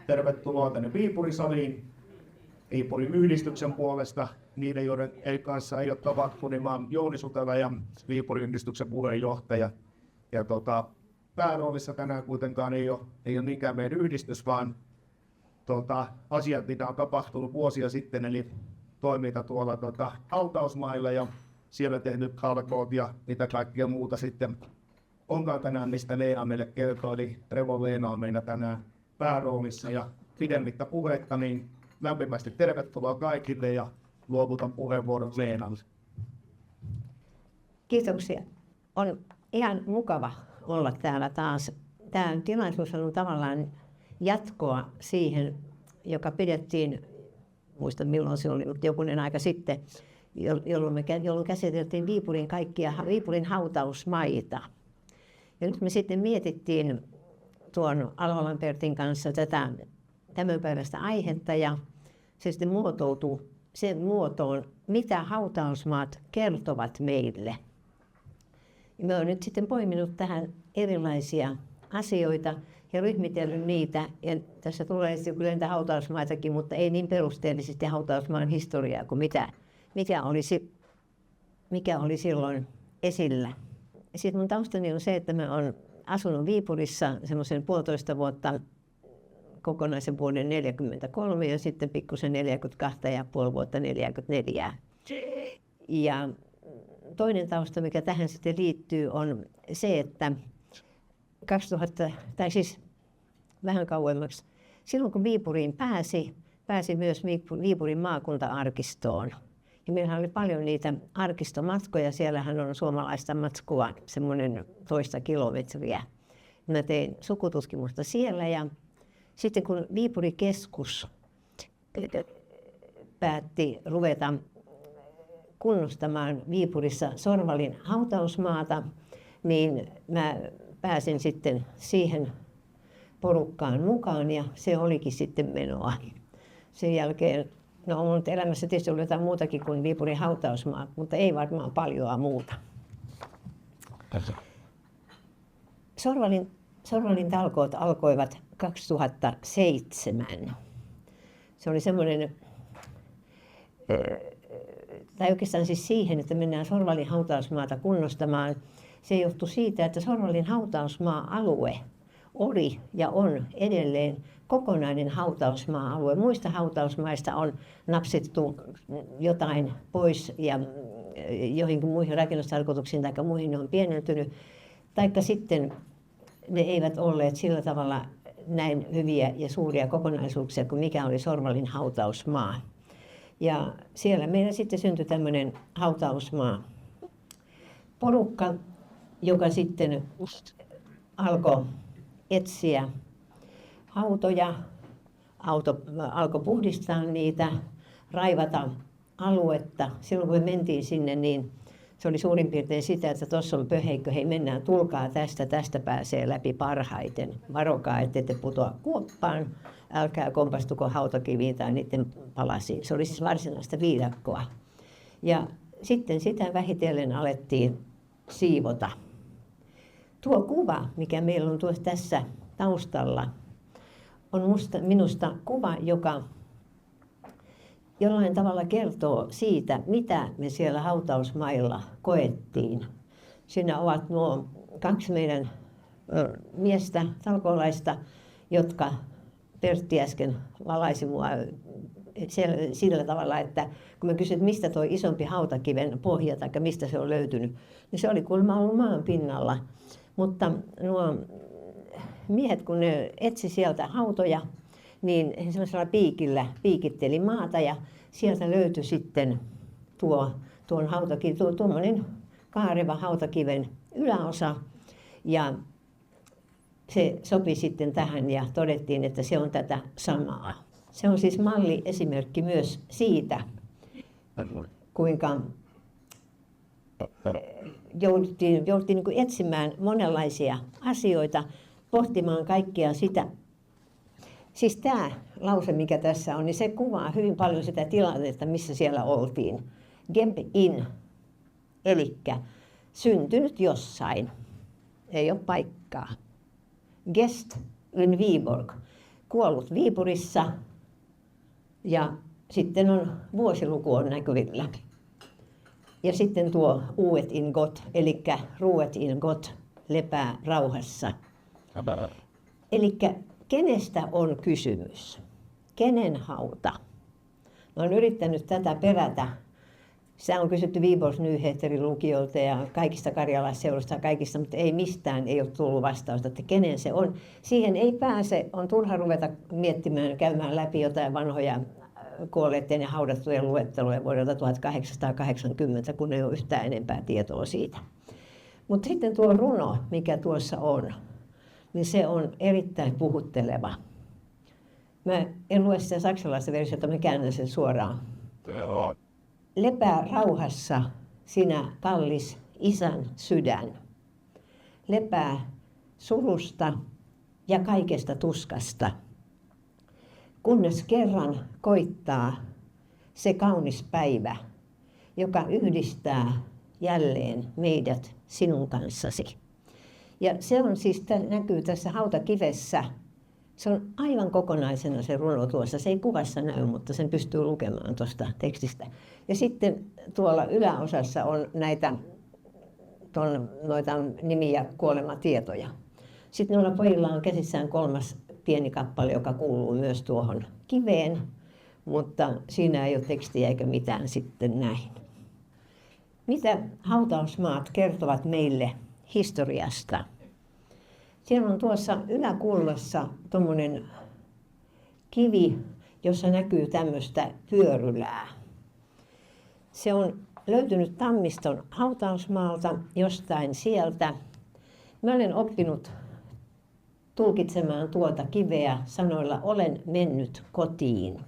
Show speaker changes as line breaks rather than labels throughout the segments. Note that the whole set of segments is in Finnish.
tervetuloa tänne Viipurisaliin. Viipurin yhdistyksen puolesta, niiden joiden kanssa ei ole tapahtunut, niin mä oon Jouni Sutela ja Viipurin yhdistyksen puheenjohtaja. Ja pääroolissa tänään kuitenkaan ei ole niinkään meidän yhdistys, vaan asiat, mitä on tapahtunut vuosia sitten, eli toiminta tuolla hautausmailla ja siellä tehnyt talkoot ja mitä kaikkea muuta sitten onkaan tänään, mistä Leena meille kertoo. Eli Revo Leena on meillä tänään pääroolissa ja pidemmittä puhetta, niin lämpimästi tervetuloa kaikille ja luovutan puheenvuoron Leenalle.
Kiitoksia. On ihan mukava olla täällä taas. Tämä tilaisuus on tavallaan jatkoa siihen, joka pidettiin, muistan milloin se oli, jokunen aika sitten, jolloin käsiteltiin Viipurin hautausmaita. Ja nyt me sitten mietittiin tuon Alholan Pertin kanssa tätä tämänpäiväistä aihetta ja se sitten muotoutui sen muotoon, mitä hautausmaat kertovat meille. Ja me olen nyt sitten poiminut tähän erilaisia asioita ja ryhmitellyt niitä. Ja tässä tulee kyllä niitä hautausmaitakin, mutta ei niin perusteellisesti hautausmaan historiaa kuin mikä oli silloin esillä. Sitten mun taustani on se, että mä olen asunut Viipurissa semmoisen 1,5 vuotta, kokonaisen vuoden 43 ja sitten pikkusen 42,5 vuotta 44. Ja toinen tausta, mikä tähän sitten liittyy, on se, että 2000, tai siis vähän kauemmaksi, silloin kun Viipuriin pääsi myös Viipurin maakunta-arkistoon. Ja meillähän oli paljon niitä arkistomatkoja, siellähän on suomalaista matskua semmoinen 1,5 kilometriä. Mä tein sukututkimusta siellä ja sitten kun Viipuri-keskus päätti ruveta kunnostamaan Viipurissa Sorvalin hautausmaata, niin mä pääsin sitten siihen porukkaan mukaan ja se olikin sitten menoa. Sen jälkeen, no mun elämässä tietysti oli jotain muutakin kuin Viipurin hautausmaa, mutta ei varmaan paljoa muuta. Sorvalin talkoot alkoivat 2007. Se oli semmoinen, tai oikeastaan siis siihen, että mennään Sorvalin hautausmaata kunnostamaan. Se johtui siitä, että Sorvalin hautausmaa-alue oli ja on edelleen kokonainen hautausmaa-alue. Muista hautausmaista on napsittu jotain pois ja joihinkin muihin rakennustarkoituksiin tai muihin ne on pienentynyt. Taikka sitten ne eivät olleet sillä tavalla näin hyviä ja suuria kokonaisuuksia kuin mikä oli Sorvalin hautausmaa. Ja siellä meillä sitten syntyi tämmöinen hautausmaa porukka, joka sitten alkoi etsiä hautoja, alkoi puhdistaa niitä, raivata aluetta. Silloin kun me mentiin sinne, niin se oli suurin piirtein sitä, että tuossa on pöheikkö, hei mennään, tulkaa tästä pääsee läpi parhaiten. Varokaa, ettei te putoa kuoppaan, älkää kompastuko hautakiviin tai niiden palasiin. Se oli siis varsinaista viidakkoa. Ja sitten sitä vähitellen alettiin siivota. Tuo kuva, mikä meillä on tuossa tässä taustalla, on minusta kuva, joka jollain tavalla kertoo siitä, mitä me siellä hautausmailla koettiin. Siinä ovat nuo 2 meidän miestä, talkoolaista, jotka Pertti äsken valaisi mua sillä tavalla, että kun mä kysyin, että mistä tuo isompi hautakiven pohja tai mistä se on löytynyt, niin se oli kuulemma ollut maan pinnalla. Mutta nuo miehet, kun ne etsi sieltä hautoja, niin he sellaisella piikillä piikitteli maata ja sieltä löytyi sitten tuommoinen kaareva hautakiven yläosa ja se sopi sitten tähän ja todettiin, että se on tätä samaa. Se on siis malliesimerkki myös siitä, kuinka jouduttiin niin kuin etsimään monenlaisia asioita, pohtimaan kaikkea sitä. Siis tämä lause, mikä tässä on, niin se kuvaa hyvin paljon sitä tilannetta, missä siellä oltiin. Gemp in, eli syntynyt jossain, ei ole paikkaa. Gest in Viborg, kuollut Viipurissa ja sitten on vuosiluku on näkyvillä. Ja sitten tuo Uuet in Gott, eli Ruet in Gott, lepää rauhassa. Eli kenestä on kysymys? Kenen hauta? Mä oon yrittänyt tätä perätä. Sitä on kysytty Viborgs Nyheterin lukijoilta ja kaikista karjalaisseuroista ja kaikista, mutta ei mistään ei ole tullut vastausta, että kenen se on. Siihen ei pääse, on turha ruveta miettimään, käymään läpi jotain vanhoja kuolleiden ja haudattujen luetteloja vuodelta 1880, kun ei ole yhtään enempää tietoa siitä. Mutta sitten tuo runo, mikä tuossa on, niin se on erittäin puhutteleva. Mä en lue sitä saksalaista versiota, mä käännän sen suoraan. Lepää rauhassa sinä kallis isän sydän. Lepää surusta ja kaikesta tuskasta. Kunnes kerran koittaa se kaunis päivä, joka yhdistää jälleen meidät sinun kanssasi. Ja se on siis, näkyy tässä hautakivessä. Se on aivan kokonaisena se runo tuossa. Se ei kuvassa näy, mutta sen pystyy lukemaan tuosta tekstistä. Ja sitten tuolla yläosassa on noita nimiä kuolematietoja. Sitten noilla pojilla on käsissään 3. pieni kappale, joka kuuluu myös tuohon kiveen, mutta siinä ei ole tekstiä eikä mitään sitten näin. Mitä hautausmaat kertovat meille historiasta? Siellä on tuossa yläkulmassa tuommoinen kivi, jossa näkyy tämmöistä pyörylää. Se on löytynyt Tammiston hautausmaalta jostain sieltä. Mä olen oppinut tulkitsemaan tuota kiveä sanoilla olen mennyt kotiin.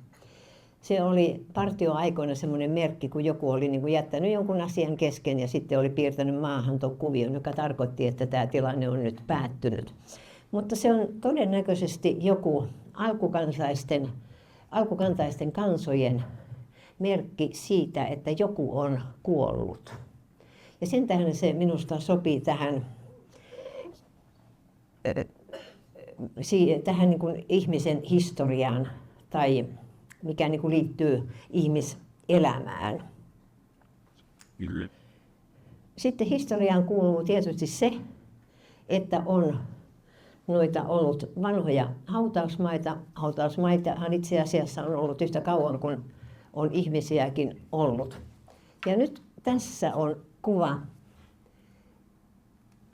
Se oli partioaikoina semmoinen merkki, kun joku oli niin kuin jättänyt jonkun asian kesken ja sitten oli piirtänyt maahan tuon kuvion, joka tarkoitti, että tämä tilanne on nyt päättynyt. Mutta se on todennäköisesti joku alkukantaisten kansojen merkki siitä, että joku on kuollut. Ja sen tähden se minusta sopii tähän niin kuin ihmisen historiaan tai mikä niin kuin liittyy ihmiselämään. Sitten historiaan kuuluu tietysti se, että on noita ollut vanhoja hautausmaita. Hautausmaitahan itse asiassa on ollut yhtä kauan kuin on ihmisiäkin ollut. Ja nyt tässä on kuva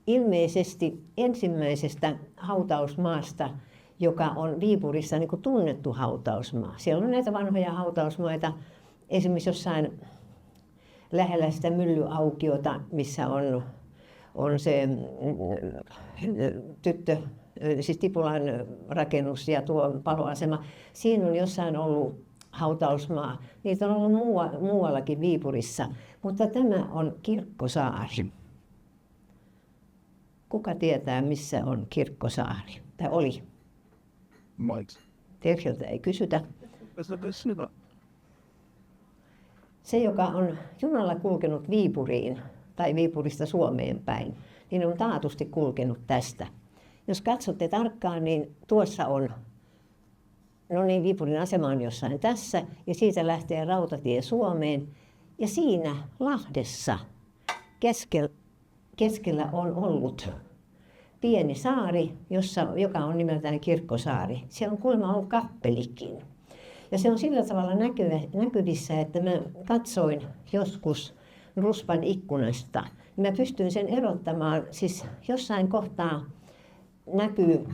ilmeisesti ensimmäisestä hautausmaasta, joka on Viipurissa niin kuin tunnettu hautausmaa. Siellä on näitä vanhoja hautausmaita, esimerkiksi jossain lähellä sitä myllyaukiota, missä on se siis Tipulan rakennus ja tuo paloasema. Siinä on jossain ollut hautausmaa. Niitä on ollut muuallakin Viipurissa, mutta tämä on Kirkkosaari. Kuka tietää, missä on Kirkkosaari? Tai oli? Terhiltä ei kysytä. Se, joka on junalla kulkenut Viipuriin tai Viipurista Suomeen päin, niin on taatusti kulkenut tästä. Jos katsotte tarkkaan, niin tuossa on, Viipurin asema on jossain tässä ja siitä lähtee rautatie Suomeen. Ja siinä Lahdessa keskellä on ollut pieni saari, joka on nimeltään Kirkkosaari. Siellä on kuulemma ollut kappelikin. Ja se on sillä tavalla näkyvissä, että mä katsoin joskus Ruspan ikkunasta. Mä pystyin sen erottamaan, siis jossain kohtaa näkyy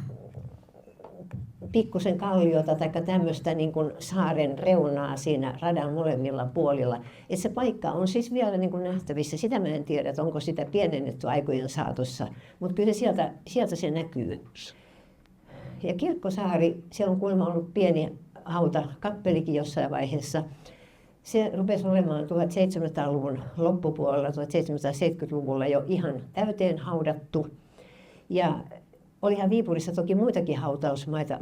pikkusen kalliota tai tämmöistä niin kuin saaren reunaa siinä radan molemmilla puolilla. Et se paikka on siis vielä niin kuin nähtävissä. Sitä mä en tiedä, että onko sitä pienennetty aikojen saatossa, mutta kyllä sieltä se näkyy. Ja Kirkkosaari, siellä on kuulemma ollut pieni hautakappelikin jossain vaiheessa. Se rupesi olemaan 1700-luvun loppupuolella, 1770-luvulla jo ihan täyteen haudattu. Ja olihan Viipurissa toki muitakin hautausmaita.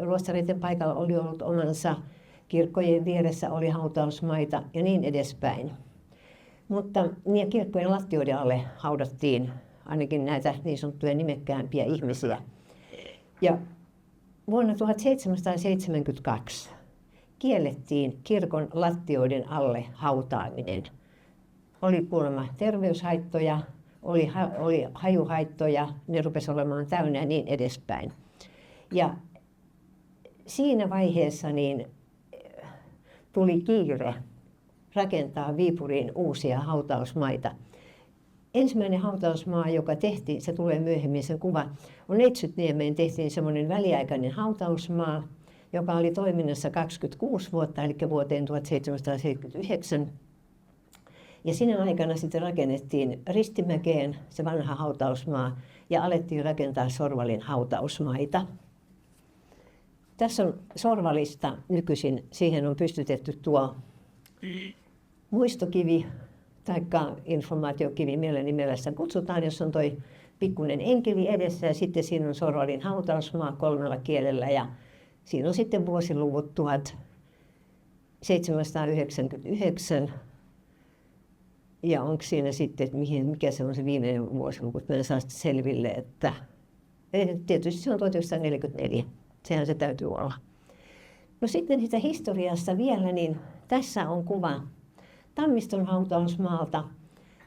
Luostareiden paikalla oli ollut omansa, kirkkojen vieressä oli hautausmaita ja niin edespäin. Mutta niin kirkkojen lattioiden alle haudattiin ainakin näitä niin sanottuja nimekkäämpiä ihmisiä. Ja vuonna 1772 kiellettiin kirkon lattioiden alle hautaaminen. Oli kuulemma terveyshaittoja, oli hajuhaittoja, ne rupesi olemaan täynnä ja niin edespäin. Ja siinä vaiheessa niin tuli kiire rakentaa Viipuriin uusia hautausmaita. Ensimmäinen hautausmaa, joka tehtiin, se tulee myöhemmin sen kuva, on Neitsytniemeen tehtiin semmoinen väliaikainen hautausmaa, joka oli toiminnassa 26 vuotta, eli vuoteen 1779. Ja sinä aikana sitten rakennettiin Ristimäkeen se vanha hautausmaa ja alettiin rakentaa Sorvalin hautausmaita. Tässä on Sorvalista nykyisin, siihen on pystytetty tuo muistokivi tai informaatiokivi, millä nimellä sitä kutsutaan, jos on toi pikkuinen enkeli edessä ja sitten siinä on Sorvalin hautausmaa 3 kielellä ja siinä on sitten vuosiluvut 1799 ja onko siinä sitten, että mikä se on se viimeinen vuosiluku, että mä en saa sitä selville, että tietysti se on 1944, sehän se täytyy olla. No sitten sitä historiasta vielä, niin tässä on kuva Tammiston hautausmaalta.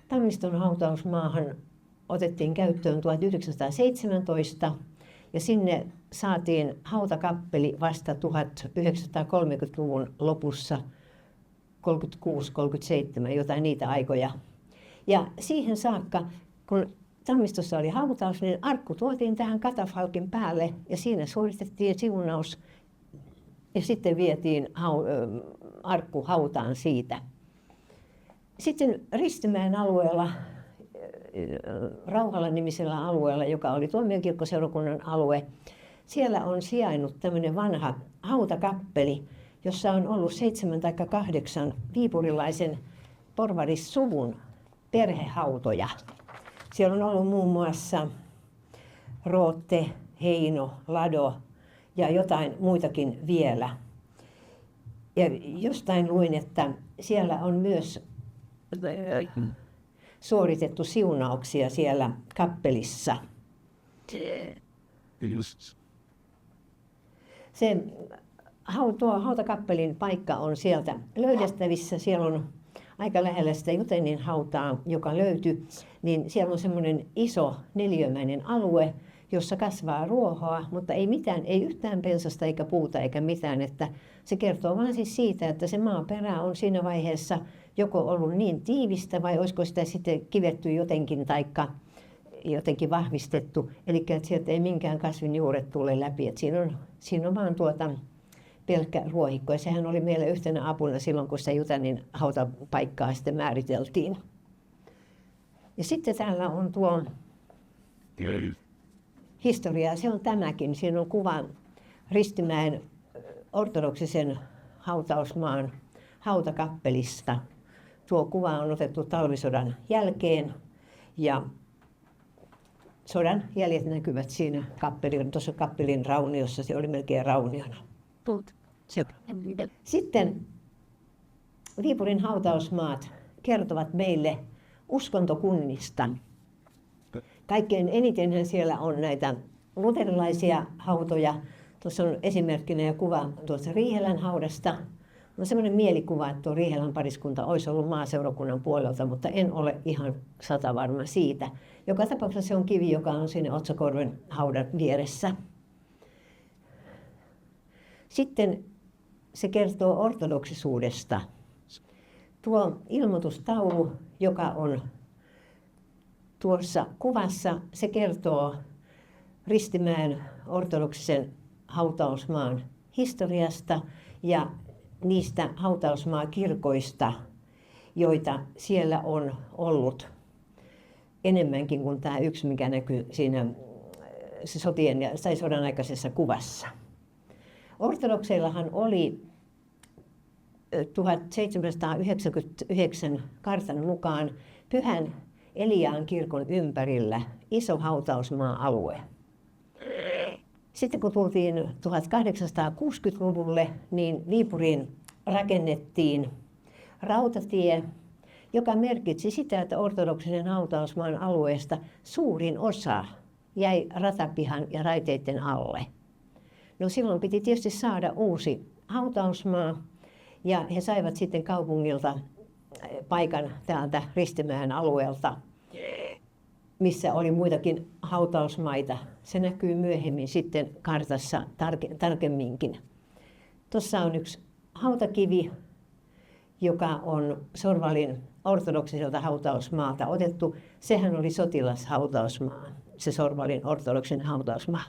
Tammiston hautausmaahan otettiin käyttöön 1917 ja sinne saatiin hautakappeli vasta 1930-luvun lopussa, 36-37, jotain niitä aikoja. Ja siihen saakka, kun Tammistossa oli hautaus, niin arkku tuotiin tähän katafalkin päälle ja siinä suoritettiin siunaus ja sitten vietiin arkku hautaan siitä. Sitten Ristimäen alueella, Rauhala-nimisellä alueella, joka oli tuomiokirkkoseurakunnan alue, siellä on sijainnut tämmöinen vanha hautakappeli, jossa on ollut 7 tai 8 viipurilaisen porvarissuvun perhehautoja. Siellä on ollut muun muassa Rootte, Heino, Lado ja jotain muitakin vielä. Ja jostain luin, että siellä on myös suoritettu siunauksia siellä kappelissa. Tuo hautakappelin paikka on sieltä löydettävissä. Siellä on aika lähellä sitä Jutenin hautaa, joka löytyi, niin siellä on semmoinen iso neliömäinen alue, jossa kasvaa ruohoa, mutta ei mitään, ei yhtään pensasta eikä puuta eikä mitään. Että se kertoo vain siis siitä, että se maaperä on siinä vaiheessa joko ollut niin tiivistä vai olisiko sitä sitten kivetty jotenkin taikka jotenkin vahvistettu. Eli että sieltä ei minkään kasvin juuret tule läpi. Että siinä on vaan pelkkä ruohikko. Ja sehän oli meillä yhtenä apuna silloin, kun sitä Jutenin hautapaikkaa sitten määriteltiin. Ja sitten täällä on tuo historia. Se on tämäkin. Siinä on kuva Ristimäen ortodoksisen hautausmaan hautakappelista. Tuo kuva on otettu talvisodan jälkeen ja sodan jäljet näkyvät siinä tuossa kappelin rauniossa. Se oli melkein rauniona. Sitten Viipurin hautausmaat kertovat meille uskontokunnista. Kaikkein eniten siellä on näitä luterilaisia hautoja. Tuossa on esimerkkinä ja kuva tuossa Riihelän haudasta. On semmoinen mielikuva, että tuo Riihelän pariskunta olisi ollut maaseurakunnan puolelta, mutta en ole ihan 100% varma siitä. Joka tapauksessa se on kivi, joka on sinne Otsakorven haudan vieressä. Sitten se kertoo ortodoksisuudesta. Tuo ilmoitustaulu, joka on tuossa kuvassa, se kertoo Ristimäen ortodoksisen hautausmaan historiasta ja niistä hautausmaakirkoista, joita siellä on ollut enemmänkin kuin tämä yksi, mikä näkyy siinä sodan aikaisessa kuvassa. Ortodokseillahan oli 1799 kartan mukaan Pyhän Eliaan kirkon ympärillä iso hautausmaa-alue. Sitten kun tultiin 1860-luvulle, niin Viipuriin rakennettiin rautatie, joka merkitsi sitä, että ortodoksisen hautausmaan alueesta suurin osa jäi ratapihan ja raiteiden alle. No silloin piti tietysti saada uusi hautausmaa ja he saivat sitten kaupungilta paikan täältä Ristimäen alueelta, missä oli muitakin hautausmaita. Se näkyy myöhemmin sitten kartassa tarkemminkin. Tuossa on yksi hautakivi, joka on Sorvalin ortodoksiselta hautausmaalta otettu. Sehän oli sotilashautausmaa, se Sorvalin ortodoksinen hautausmaa.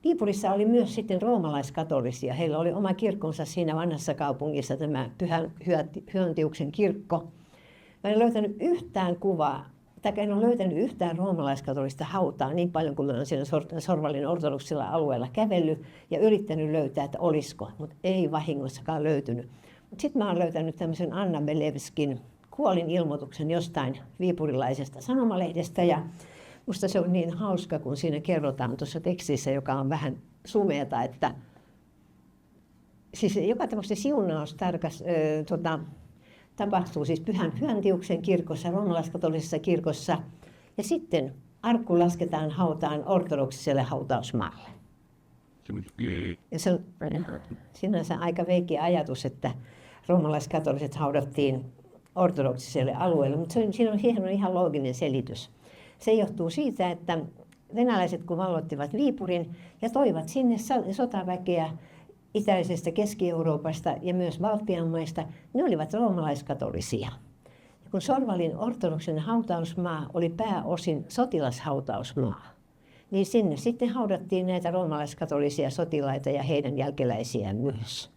Viipurissa oli myös sitten roomalaiskatolisia. Heillä oli oma kirkkonsa siinä vanhassa kaupungissa, tämä Pyhän Hyöntiuksen kirkko. Mä en löytänyt yhtään kuvaa, tai en ole löytänyt yhtään roomalaiskatolista hautaa niin paljon kuin olen siellä Sorvalin ortodoksilla alueella kävellyt ja yrittänyt löytää, että olisiko, mutta ei vahingossakaan löytynyt. Sitten mä olen löytänyt tämmöisen Anna Belevskin kuolinilmoituksen jostain viipurilaisesta sanomalehdestä ja musta se on niin hauska, kun siinä kerrotaan tuossa tekstissä, joka on vähän sumeata, että siis joka tapauksessa siunaus tapahtuu siis Pyhän Hyöntiuksen kirkossa, roomalaiskatolisessa kirkossa, ja sitten arkku lasketaan hautaan ortodoksiselle hautausmaalle. Ja se on sinänsä aika veikeä ajatus, että roomalaiskatoliset haudattiin ortodoksiselle alueelle, mutta siihen on ihan looginen selitys. Se johtuu siitä, että venäläiset kun vallottivat Viipurin ja toivat sinne sotaväkeä itäisestä Keski-Euroopasta ja myös Baltian maista, ne olivat roomalaiskatolisia. Ja kun Sorvalin ortodoksinen hautausmaa oli pääosin sotilashautausmaa, niin sinne sitten haudattiin näitä roomalaiskatolisia sotilaita ja heidän jälkeläisiään myös.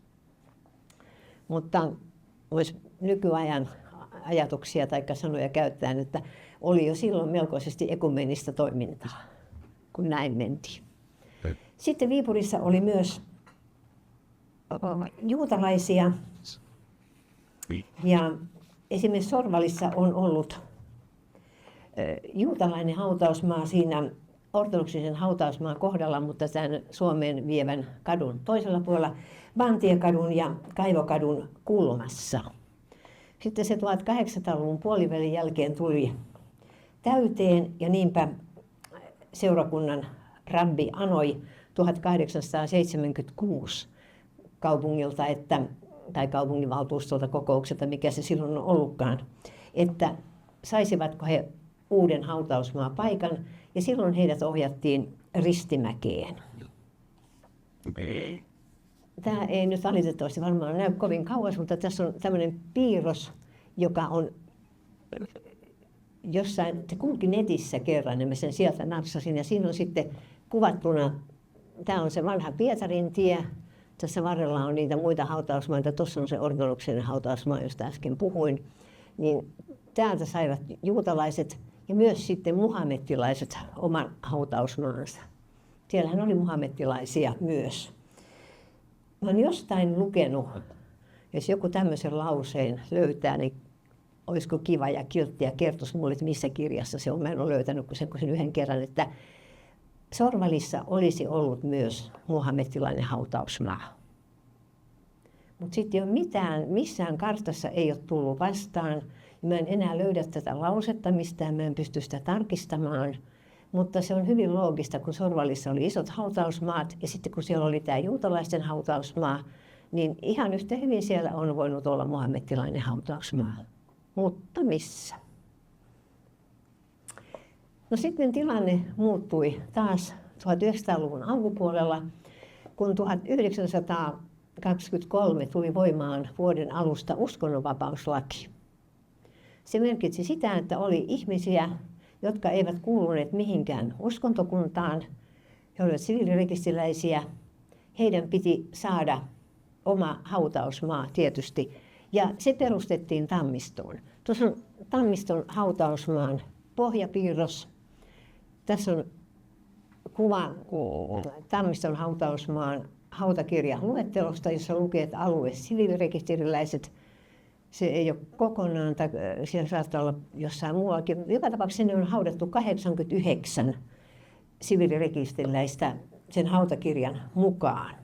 Mutta olisi nykyajan ajatuksia tai sanoja käyttäen, että oli jo silloin melkoisesti ekumenista toimintaa, kun näin mentiin. Sitten Viipurissa oli myös juutalaisia ja esimerkiksi Sorvalissa on ollut juutalainen hautausmaa siinä ortodoksisen hautausmaan kohdalla, mutta tämän Suomeen vievän kadun toisella puolella Vantiekadun ja Kaivokadun kulmassa. Sitten se 1800-luvun puolivälin jälkeen tuli täyteen ja niinpä seurakunnan rabbi anoi 1876 kaupungilta, tai kaupunginvaltuustolta kokoukselta, mikä se silloin on ollutkaan, että saisivatko he uuden hautausmaa paikan, ja silloin heidät ohjattiin Ristimäkeen. Tämä ei nyt valitettavasti varmaan näy kovin kauas, mutta tässä on tämmöinen piirros, joka on jossain, se kulki netissä kerran, ja mä sen sieltä napsasin, ja siinä on sitten kuvattuna, tämä on se vanha Pietarin tie, tässä varrella on niitä muita hautausmaita, tuossa on se ortodoksinen hautausmaa, josta äsken puhuin, niin täältä saivat juutalaiset ja myös sitten muhammettilaiset oman hautausmaansa. Siellähän oli muhammettilaisia myös. Mä olen jostain lukenut, jos joku tämmöisen lauseen löytää, niin olisiko kiva ja kiltti ja kertoisi mulle, että missä kirjassa se on. Mä en ole löytänyt kuin sen yhden kerran, että Sorvalissa olisi ollut myös muhammettilainen hautausmaa. Mutta sitten ei ole mitään, missään kartassa ei ole tullut vastaan. Mä en enää löydä tätä lausetta mistään, mä en pysty sitä tarkistamaan. Mutta se on hyvin loogista, kun Sorvalissa oli isot hautausmaat ja sitten kun siellä oli tämä juutalaisten hautausmaa, niin ihan yhtä hyvin siellä on voinut olla muhammettilainen hautausmaa. Mutta missä? No sitten tilanne muuttui taas 1900-luvun alkupuolella, kun 1923 tuli voimaan vuoden alusta uskonnonvapauslaki. Se merkitsi sitä, että oli ihmisiä, jotka eivät kuuluneet mihinkään uskontokuntaan, he olivat siviilirekisteriläisiä. Heidän piti saada oma hautausmaa tietysti, ja se perustettiin Tammistoon. Tuossa on Tammiston hautausmaan pohjapiirros. Tässä on kuva Tammiston hautausmaan hautakirjan luettelosta, jossa lukee, että alue siviilirekisteriläiset. Se ei ole kokonaan, tai siellä saattaa olla jossain muuallakin. Joka tapauksessa sinne on haudattu 89 siviilirekisteriläistä sen hautakirjan mukaan.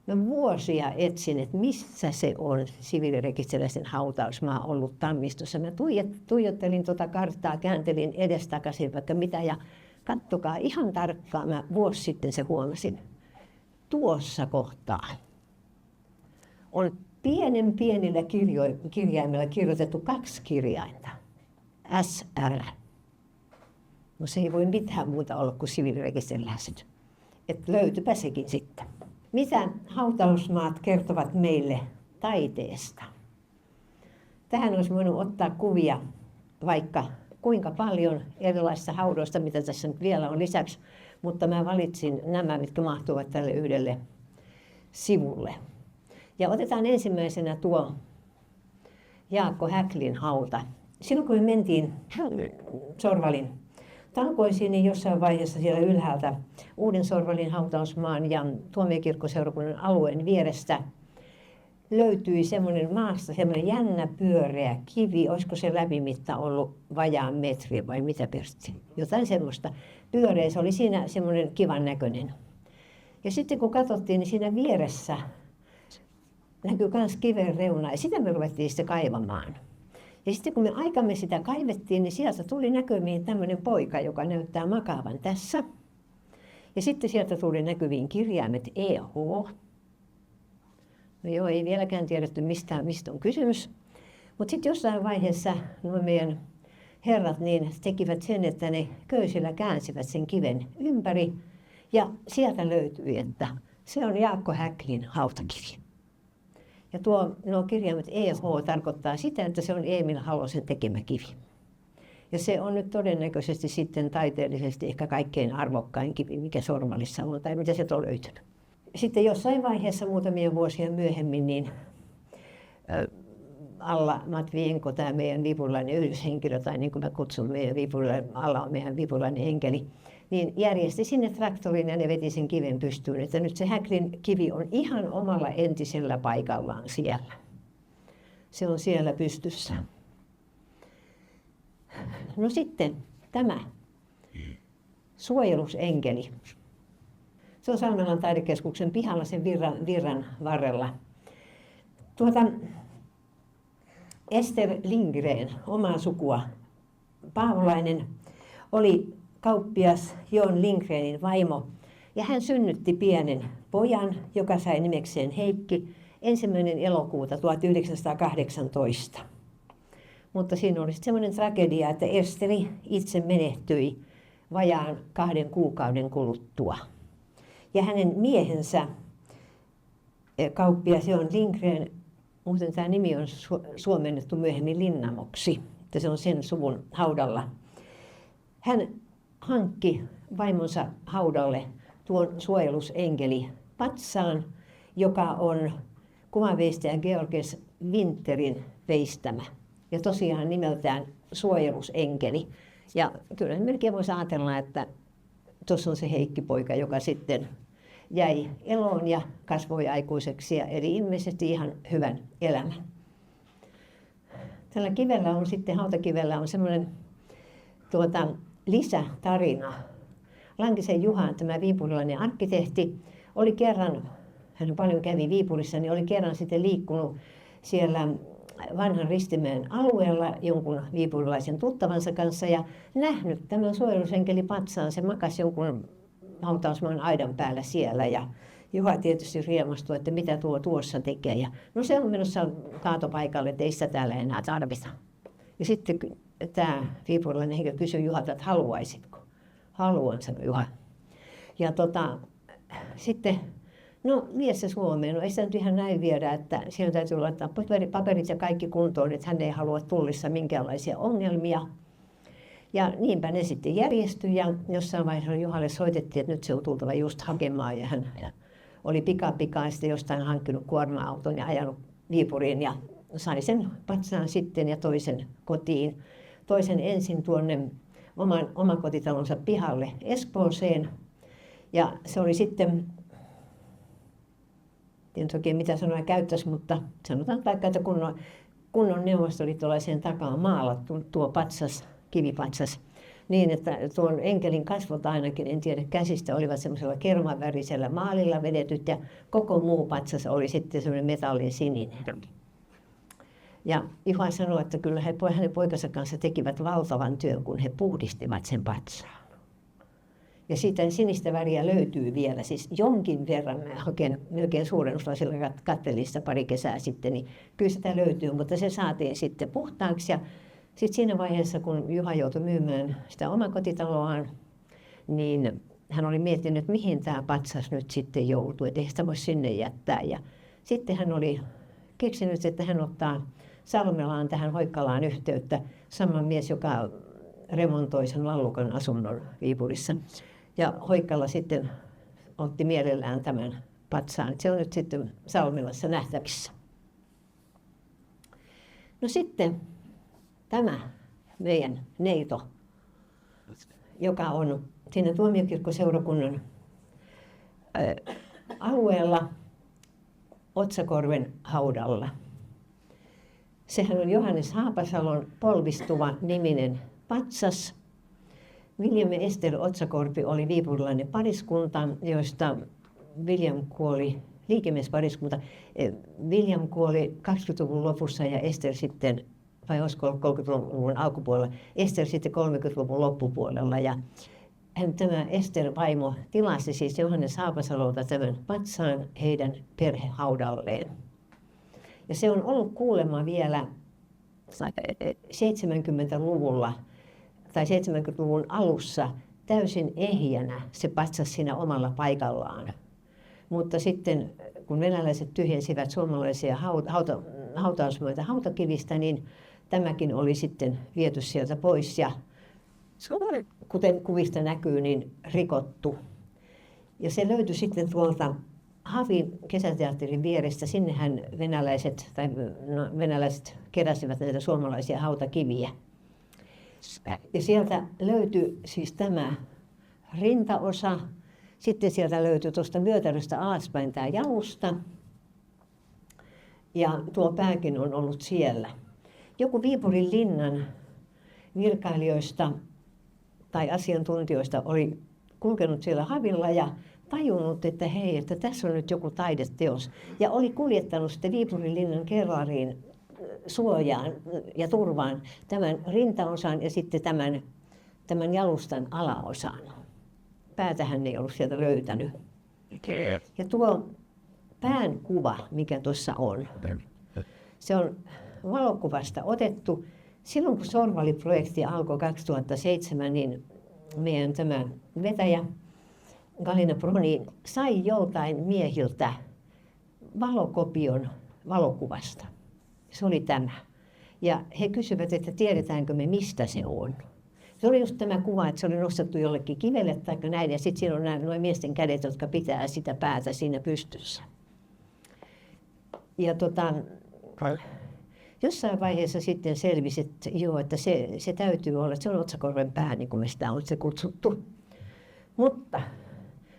Mä vuosia etsin, että missä se on siviilirekisteriläisten hautausmaa ollut Tammistossa. Mä tuijottelin tuota karttaa, kääntelin edestakaisin vaikka mitä, ja kattokaa ihan tarkkaan, mä vuosi sitten se huomasin. Tuossa kohtaa on pienillä kirjaimilla kirjoitettu 2 kirjainta. SR. No se ei voi mitään muuta olla kuin siviilirekisteriläiset. Että löytypä sekin sitten. Mitä hautausmaat kertovat meille taiteesta? Tähän olisi voinut ottaa kuvia vaikka kuinka paljon erilaisista haudoista, mitä tässä nyt vielä on lisäksi, mutta mä valitsin nämä, mitkä mahtuvat tälle yhdelle sivulle. Ja otetaan ensimmäisenä tuo Jaakko Häklin hauta. Silloin kun me mentiin Sorvalin talkoisiin, niin jossain vaiheessa siellä ylhäältä Uuden Sorvalin hautausmaan ja tuomiokirkkoseurakunnan alueen vierestä löytyi semmoinen maasta semmoinen jännä pyöreä kivi. Olisiko se läpimitta ollut vajaan metri vai mitä Pertti? Jotain semmoista. Pyöreä, se oli siinä semmoinen kivan näköinen. Ja sitten kun katsottiin, niin siinä vieressä näkyy myös kiven reuna ja sitä me ruvettiin sitten kaivamaan. Ja sitten kun me aikamme sitä kaivettiin, niin sieltä tuli näkyviin tämmöinen poika, joka näyttää makaavan tässä. Ja sitten sieltä tuli näkyviin kirjaimet EH. No joo, ei vieläkään tiedetty mistä on kysymys. Mutta sitten jossain vaiheessa nuo meidän herrat niin tekivät sen, että ne köysillä käänsivät sen kiven ympäri. Ja sieltä löytyi, että se on Jaakko Häklin hautakivi. Ja nuo kirjaimet EH tarkoittaa sitä, että se on Emil Halosen tekemä kivi. Ja se on nyt todennäköisesti sitten taiteellisesti ehkä kaikkein arvokkain kivi, mikä Sorvalissa on tai mitä sieltä on löytynyt. Sitten jossain vaiheessa muutamia vuosia myöhemmin, niin Alla Matvienko, tämä meidän viipurilainen yhdyshenkilö, tai niin kuin mä kutsun meidän Alla on meidän viipurilainen enkeli, niin järjesti sinne traktorin ja ne veti sen kiven pystyyn, että nyt se Häklin kivi on ihan omalla entisellä paikallaan siellä. Se on siellä pystyssä. No sitten tämä suojelusenkeli. Se on Salmelan taidekeskuksen pihalla sen virran varrella. Ester Lindgren, omaa sukua, paavolainen, oli kauppias Jon Lindgrenin vaimo. Ja hän synnytti pienen pojan, joka sai nimekseen Heikki 1. elokuuta 1918. Mutta siinä oli semmoinen tragedia, että Esteri itse menehtyi vajaan 2 kuukauden kuluttua. Ja hänen miehensä, kauppias Jon Lindgren, muuten tämä nimi on suomennettu myöhemmin Linnamoksi, että se on sen suvun haudalla. Hän hankki vaimonsa haudalle tuon suojelusenkeli patsaan, joka on kuvanveistäjä Georges Winterin veistämä. Ja tosiaan nimeltään suojelusenkeli. Ja kyllä melkein voisi ajatella, että tuossa on se Heikki-poika, joka sitten jäi eloon ja kasvoi aikuiseksi ja eli ilmeisesti ihan hyvän elämän. Tällä kivellä on sitten, hautakivellä on semmoinen lisätarina. Lankisen Juha, tämä viipurilainen arkkitehti, oli kerran, hän paljon kävi Viipurissa, niin oli kerran sitten liikkunut siellä vanhan Ristimäen alueella jonkun viipurilaisen tuttavansa kanssa ja nähnyt tämän suojelusenkelipatsaan. Se makasi jonkun hautausmaan aidan päällä siellä ja Juha tietysti riemastui, että mitä tuossa tekee. Ja, no se on menossa kaatopaikalle, että ei sitä täällä enää tarvita. Ja sitten tämä viipurilainen henkilö kysyi Juhalta, että haluaisitko? Haluan, sanoi Juha. Ja sitten, no vie se Suomeen. No ei sitä nyt ihan näin viedä, että siellä täytyy laittaa paperit ja kaikki kuntoon, että hän ei halua Tullissa minkäänlaisia ongelmia. Ja niinpä ne sitten järjestyi ja jossain vaiheessa Juhalle soitettiin, että nyt se on tultava just hakemaan. Ja hän oli pikaisesti jostain hankkinut kuorma-auton ja ajanut Viipuriin ja sai sen patsaan sitten ja toisen kotiin. Toisen ensin tuonne oman kotitalonsa pihalle Espooseen. Ja se oli sitten, en oikein mitä sanoa käyttäisi, mutta sanotaan vaikka, että kunnon neuvostoliittolaisen takaa maalattu tuo patsas, kivipatsas, niin että tuon enkelin kasvot ainakin, en tiedä käsistä, olivat semmoisella kermanvärisellä maalilla vedetyt ja koko muu patsas oli sitten semmoinen metallin sininen. Ja Juha sanoi, että kyllä hänen poikansa kanssa tekivät valtavan työn, kun he puhdistivat sen patsaan. Ja siitä sinistä väriä löytyy vielä, siis jonkin verran, melkein suurennuslasilla katselin sitä pari kesää sitten, niin kyllä sitä löytyy, mutta se saatiin sitten puhtaaksi. Ja sitten siinä vaiheessa, kun Juha joutui myymään sitä omakotitaloaan, niin hän oli miettinyt, että mihin tämä patsas nyt sitten joutui, että ei sitä voi sinne jättää. Ja sitten hän oli keksinyt, että hän ottaa Salmelaan tähän Hoikkalaan yhteyttä, sama mies, joka remontoi sen Lallukan asunnon Viipurissa. Ja Hoikkala sitten otti mielellään tämän patsaan. Se on nyt sitten Salmelassa nähtävissä. No sitten tämä meidän neito, joka on siinä tuomiokirkkoseurakunnan alueella Otsakorven haudalla. Sehän on Johannes Haapasalon polvistuva niminen patsas. William ja Ester Otsakorpi oli viipurilainen pariskunta, joista William kuoli, liikemiespariskunta. William kuoli 20-luvun lopussa ja Ester sitten, vai olisiko 30-luvun alkupuolella, Ester sitten 30-luvun loppupuolella. Ja tämä Ester vaimo tilasi siis Johannes Haapasalolta tämän patsaan heidän perhehaudalleen. Ja se on ollut kuulemma vielä 70-luvulla tai 70-luvun alussa täysin ehjänä se patsas siinä omalla paikallaan. Mutta sitten kun venäläiset tyhjensivät suomalaisia hautausmaita hautakivistä, niin tämäkin oli sitten viety sieltä pois ja kuten kuvista näkyy, niin rikottu. Ja se löytyi sitten tuolta Havin kesäteatterin vierestä. Sinnehän venäläiset keräsivät näitä suomalaisia hautakiviä. Ja sieltä löytyi siis tämä rintaosa. Sitten sieltä löytyi tuosta vyötäröstä alaspäin tämä jalusta. Ja tuo pääkin on ollut siellä. Joku Viipurin linnan virkailijoista tai asiantuntijoista oli kulkenut siellä Havilla ja tajunnut, että hei, että tässä on nyt joku taideteos. Ja oli kuljettanut sitten Viipurin linnan kellariin suojaan ja turvaan tämän rintaosan ja sitten tämän jalustan alaosan. Päätähän ei ollut sieltä löytänyt. Ja tuo pään kuva, mikä tuossa on, se on valokuvasta otettu. Silloin kun Sorvali-projekti alkoi 2007, niin meidän tämä vetäjä Galina Broni sai joltain miehiltä valokopion valokuvasta. Se oli tämä. Ja he kysyivät, että tiedetäänkö me mistä se on. Se oli just tämä kuva, että se oli nostettu jollekin kivelle tai näin, ja sitten siinä on nuo miesten kädet, jotka pitää sitä päätä siinä pystyssä. Ja jossain vaiheessa sitten selvisi, että joo, että se täytyy olla, että se on Otsakorven pää, niin kuin me sitä on se kutsuttu. Mutta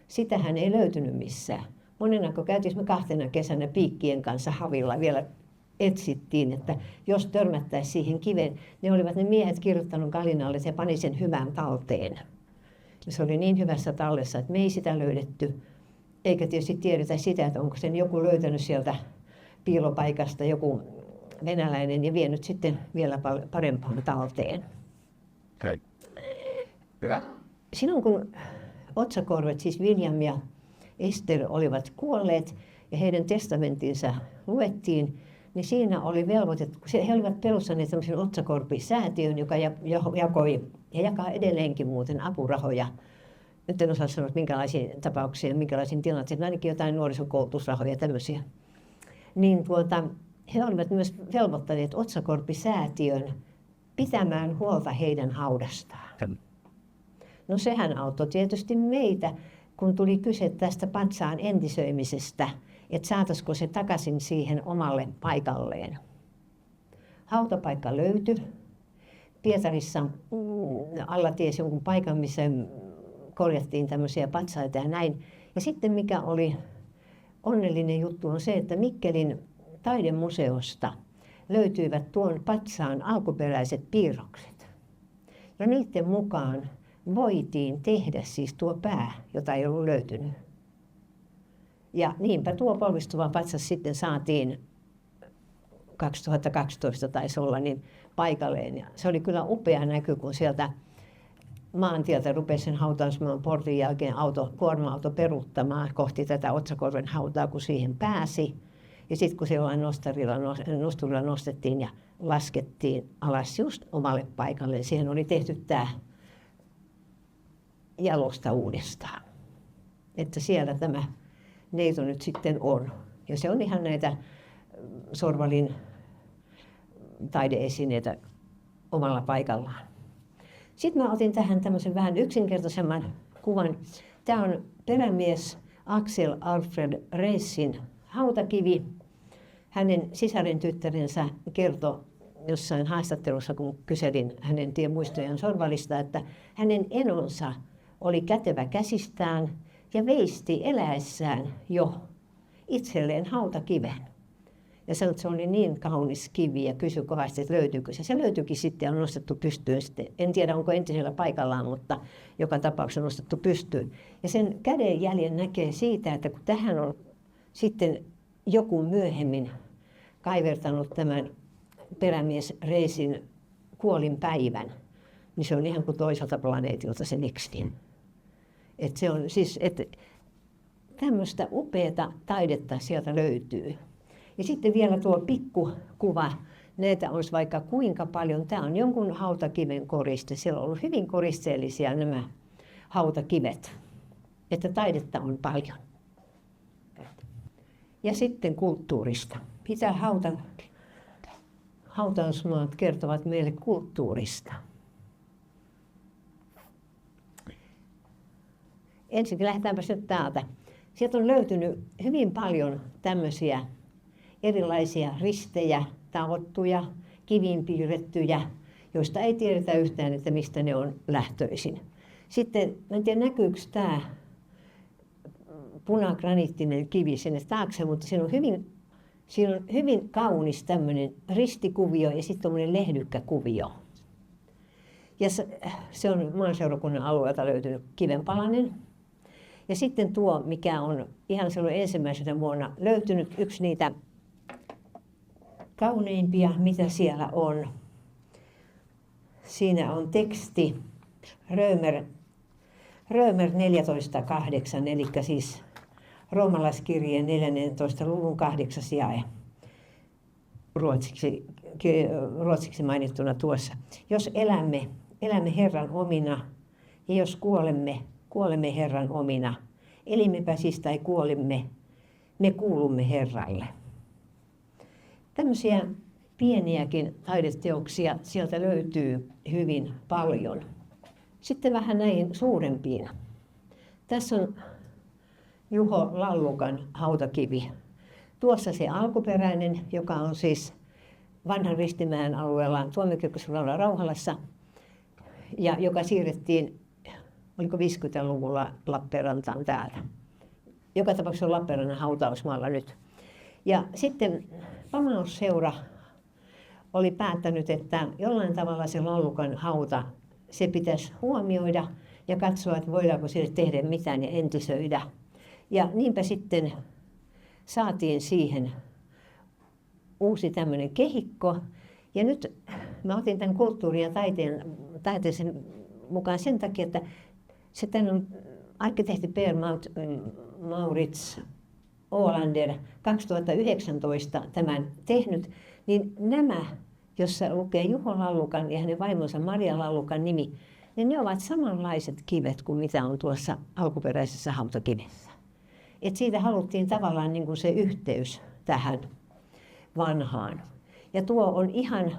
sitähän ei löytynyt missään. Monena, kun käytiin me 2 kesänä piikkien kanssa Havilla, vielä etsittiin, että jos törmättäisiin siihen kiveen, ne olivat ne miehet kirjoittanut Galinalle, että he pani sen hyvään talteen. Ja se oli niin hyvässä tallessa, että me ei sitä löydetty. Eikä tietysti tiedetä sitä, että onko sen joku löytänyt sieltä piilopaikasta joku venäläinen ja vienyt sitten vielä parempaan talteen.
Hyvä.
Silloin kun Otsakorvet, siis William ja Ester olivat kuolleet ja heidän testamentinsa luettiin, niin siinä oli velvoitettu, he olivat perustaneet tämmöisen Otsakorpi-säätiön, joka jakoi ja jakaa edelleenkin muuten apurahoja. Nyt en osaa sanoa, minkälaisiin tapauksiin, minkälaisiin tilanteisiin, ainakin jotain nuorisokoulutusrahoja ja tämmöisiä. Niin he olivat myös velvoittaneet Otsakorpi-säätiön pitämään huolta heidän haudastaan. No sehän auttoi tietysti meitä, kun tuli kyse tästä patsaan entisöimisestä, että saataisiko se takaisin siihen omalle paikalleen. Hautapaikka löytyi. Pietarissa alla ties jonkun paikan, missä korjattiin tämmöisiä patsaita ja näin. Ja sitten mikä oli onnellinen juttu on se, että Mikkelin taidemuseosta löytyivät tuon patsaan alkuperäiset piirrokset. Ja niiden mukaan voitiin tehdä siis tuo pää, jota ei ollut löytynyt. Ja niinpä tuo polvistuva patsas sitten saatiin 2012 taisi olla niin paikalleen. Ja se oli kyllä upea näky, kun sieltä maantieltä rupesi sen hautausmaan portin jälkeen kuorma-auto peruuttamaan kohti tätä Otsakorven hautaa, kun siihen pääsi. Ja sitten kun se jollain nosturilla nostettiin ja laskettiin alas just omalle paikalle, siihen oli tehty tämä jalosta uudestaan. Että siellä tämä neito nyt sitten on. Ja se on ihan näitä Sorvalin taideesineitä omalla paikallaan. Sitten mä otin tähän tämmöisen vähän yksinkertaisemman kuvan. Tämä on perämies Axel Alfred Reissin hautakivi. Hänen sisaren tyttärensä kertoi jossain haastattelussa, kun kyselin hänen muistojaan Sorvalista, että hänen enonsa oli kätevä käsistään ja veisti eläessään jo itselleen hautakiven. Ja sanoi, että se oli niin kaunis kivi ja kysyi kovasti, että löytyykö se. Se löytyikin sitten ja on nostettu pystyyn sitten. En tiedä, onko entisellä paikallaan, mutta joka tapauksessa on nostettu pystyyn. Ja sen kädenjäljen näkee siitä, että kun tähän on sitten joku myöhemmin kaivertanut tämän perämies Reisin kuolinpäivän, niin se on ihan kuin toiselta planeetilta se nextin. Että se on siis, että tämmöistä upeata taidetta sieltä löytyy. Ja sitten vielä tuo pikkukuva, näitä olisi vaikka kuinka paljon. Tämä on jonkun hautakiven koriste. Siellä on ollut hyvin koristeellisia nämä hautakivet. Että taidetta on paljon. Ja sitten kulttuurista. Mitä hautausmaat kertovat meille kulttuurista? Ensin lähdetäänpä nyt täältä. Sieltä on löytynyt hyvin paljon tämmöisiä erilaisia ristejä, taottuja, kiviin piirrettyjä, joista ei tiedetä yhtään, että mistä ne on lähtöisin. Sitten, en tiedä näkyykö tämä punagraniittinen kivi sinne taakse, mutta siinä on hyvin kaunis tämmöinen ristikuvio ja sitten tämmöinen lehdykkäkuvio. Ja se on maanseurakunnan alueelta löytynyt kivenpalanen. Ja sitten tuo, mikä on ihan silloin ensimmäisenä vuonna löytynyt, yksi niitä kauneimpia, mitä siellä on. Siinä on teksti Römer 14.8, eli siis roomalaiskirjeen 14. luvun 8. jae. Ruotsiksi mainittuna tuossa. Jos elämme Herran omina, ja jos kuolemme Herran omina. Elimmepä siis tai kuolimme, me kuulumme Herralle. Tämmöisiä pieniäkin taideteoksia sieltä löytyy hyvin paljon. Sitten vähän näihin suurempiin. Tässä on Juho Lallukan hautakivi. Tuossa se alkuperäinen, joka on siis Vanhan Ristimäen alueella Tuomiokirkkosuulla Rauhalassa ja joka siirrettiin, oliko 50-luvulla Lappeenrantaan täältä. Joka tapauksessa on Lappeenrannan hautausmaalla nyt. Ja sitten Pamausseura oli päättänyt, että jollain tavalla se Lallukan hauta, se pitäisi huomioida ja katsoa, että voidaanko sille tehdä mitään ja entisöidä. Ja niinpä sitten saatiin siihen uusi tämmöinen kehikko. Ja nyt mä otin tämän kulttuurin ja taiteeseen mukaan sen takia, että se tämän on arkkitehti Per Maurits Ålander 2019 tämän tehnyt, niin nämä, jossa lukee Juho Lallukan ja hänen vaimonsa Maria Lallukan nimi, niin ne ovat samanlaiset kivet kuin mitä on tuossa alkuperäisessä hautakivessä. Et siitä haluttiin tavallaan niin kuin se yhteys tähän vanhaan. Ja tuo on ihan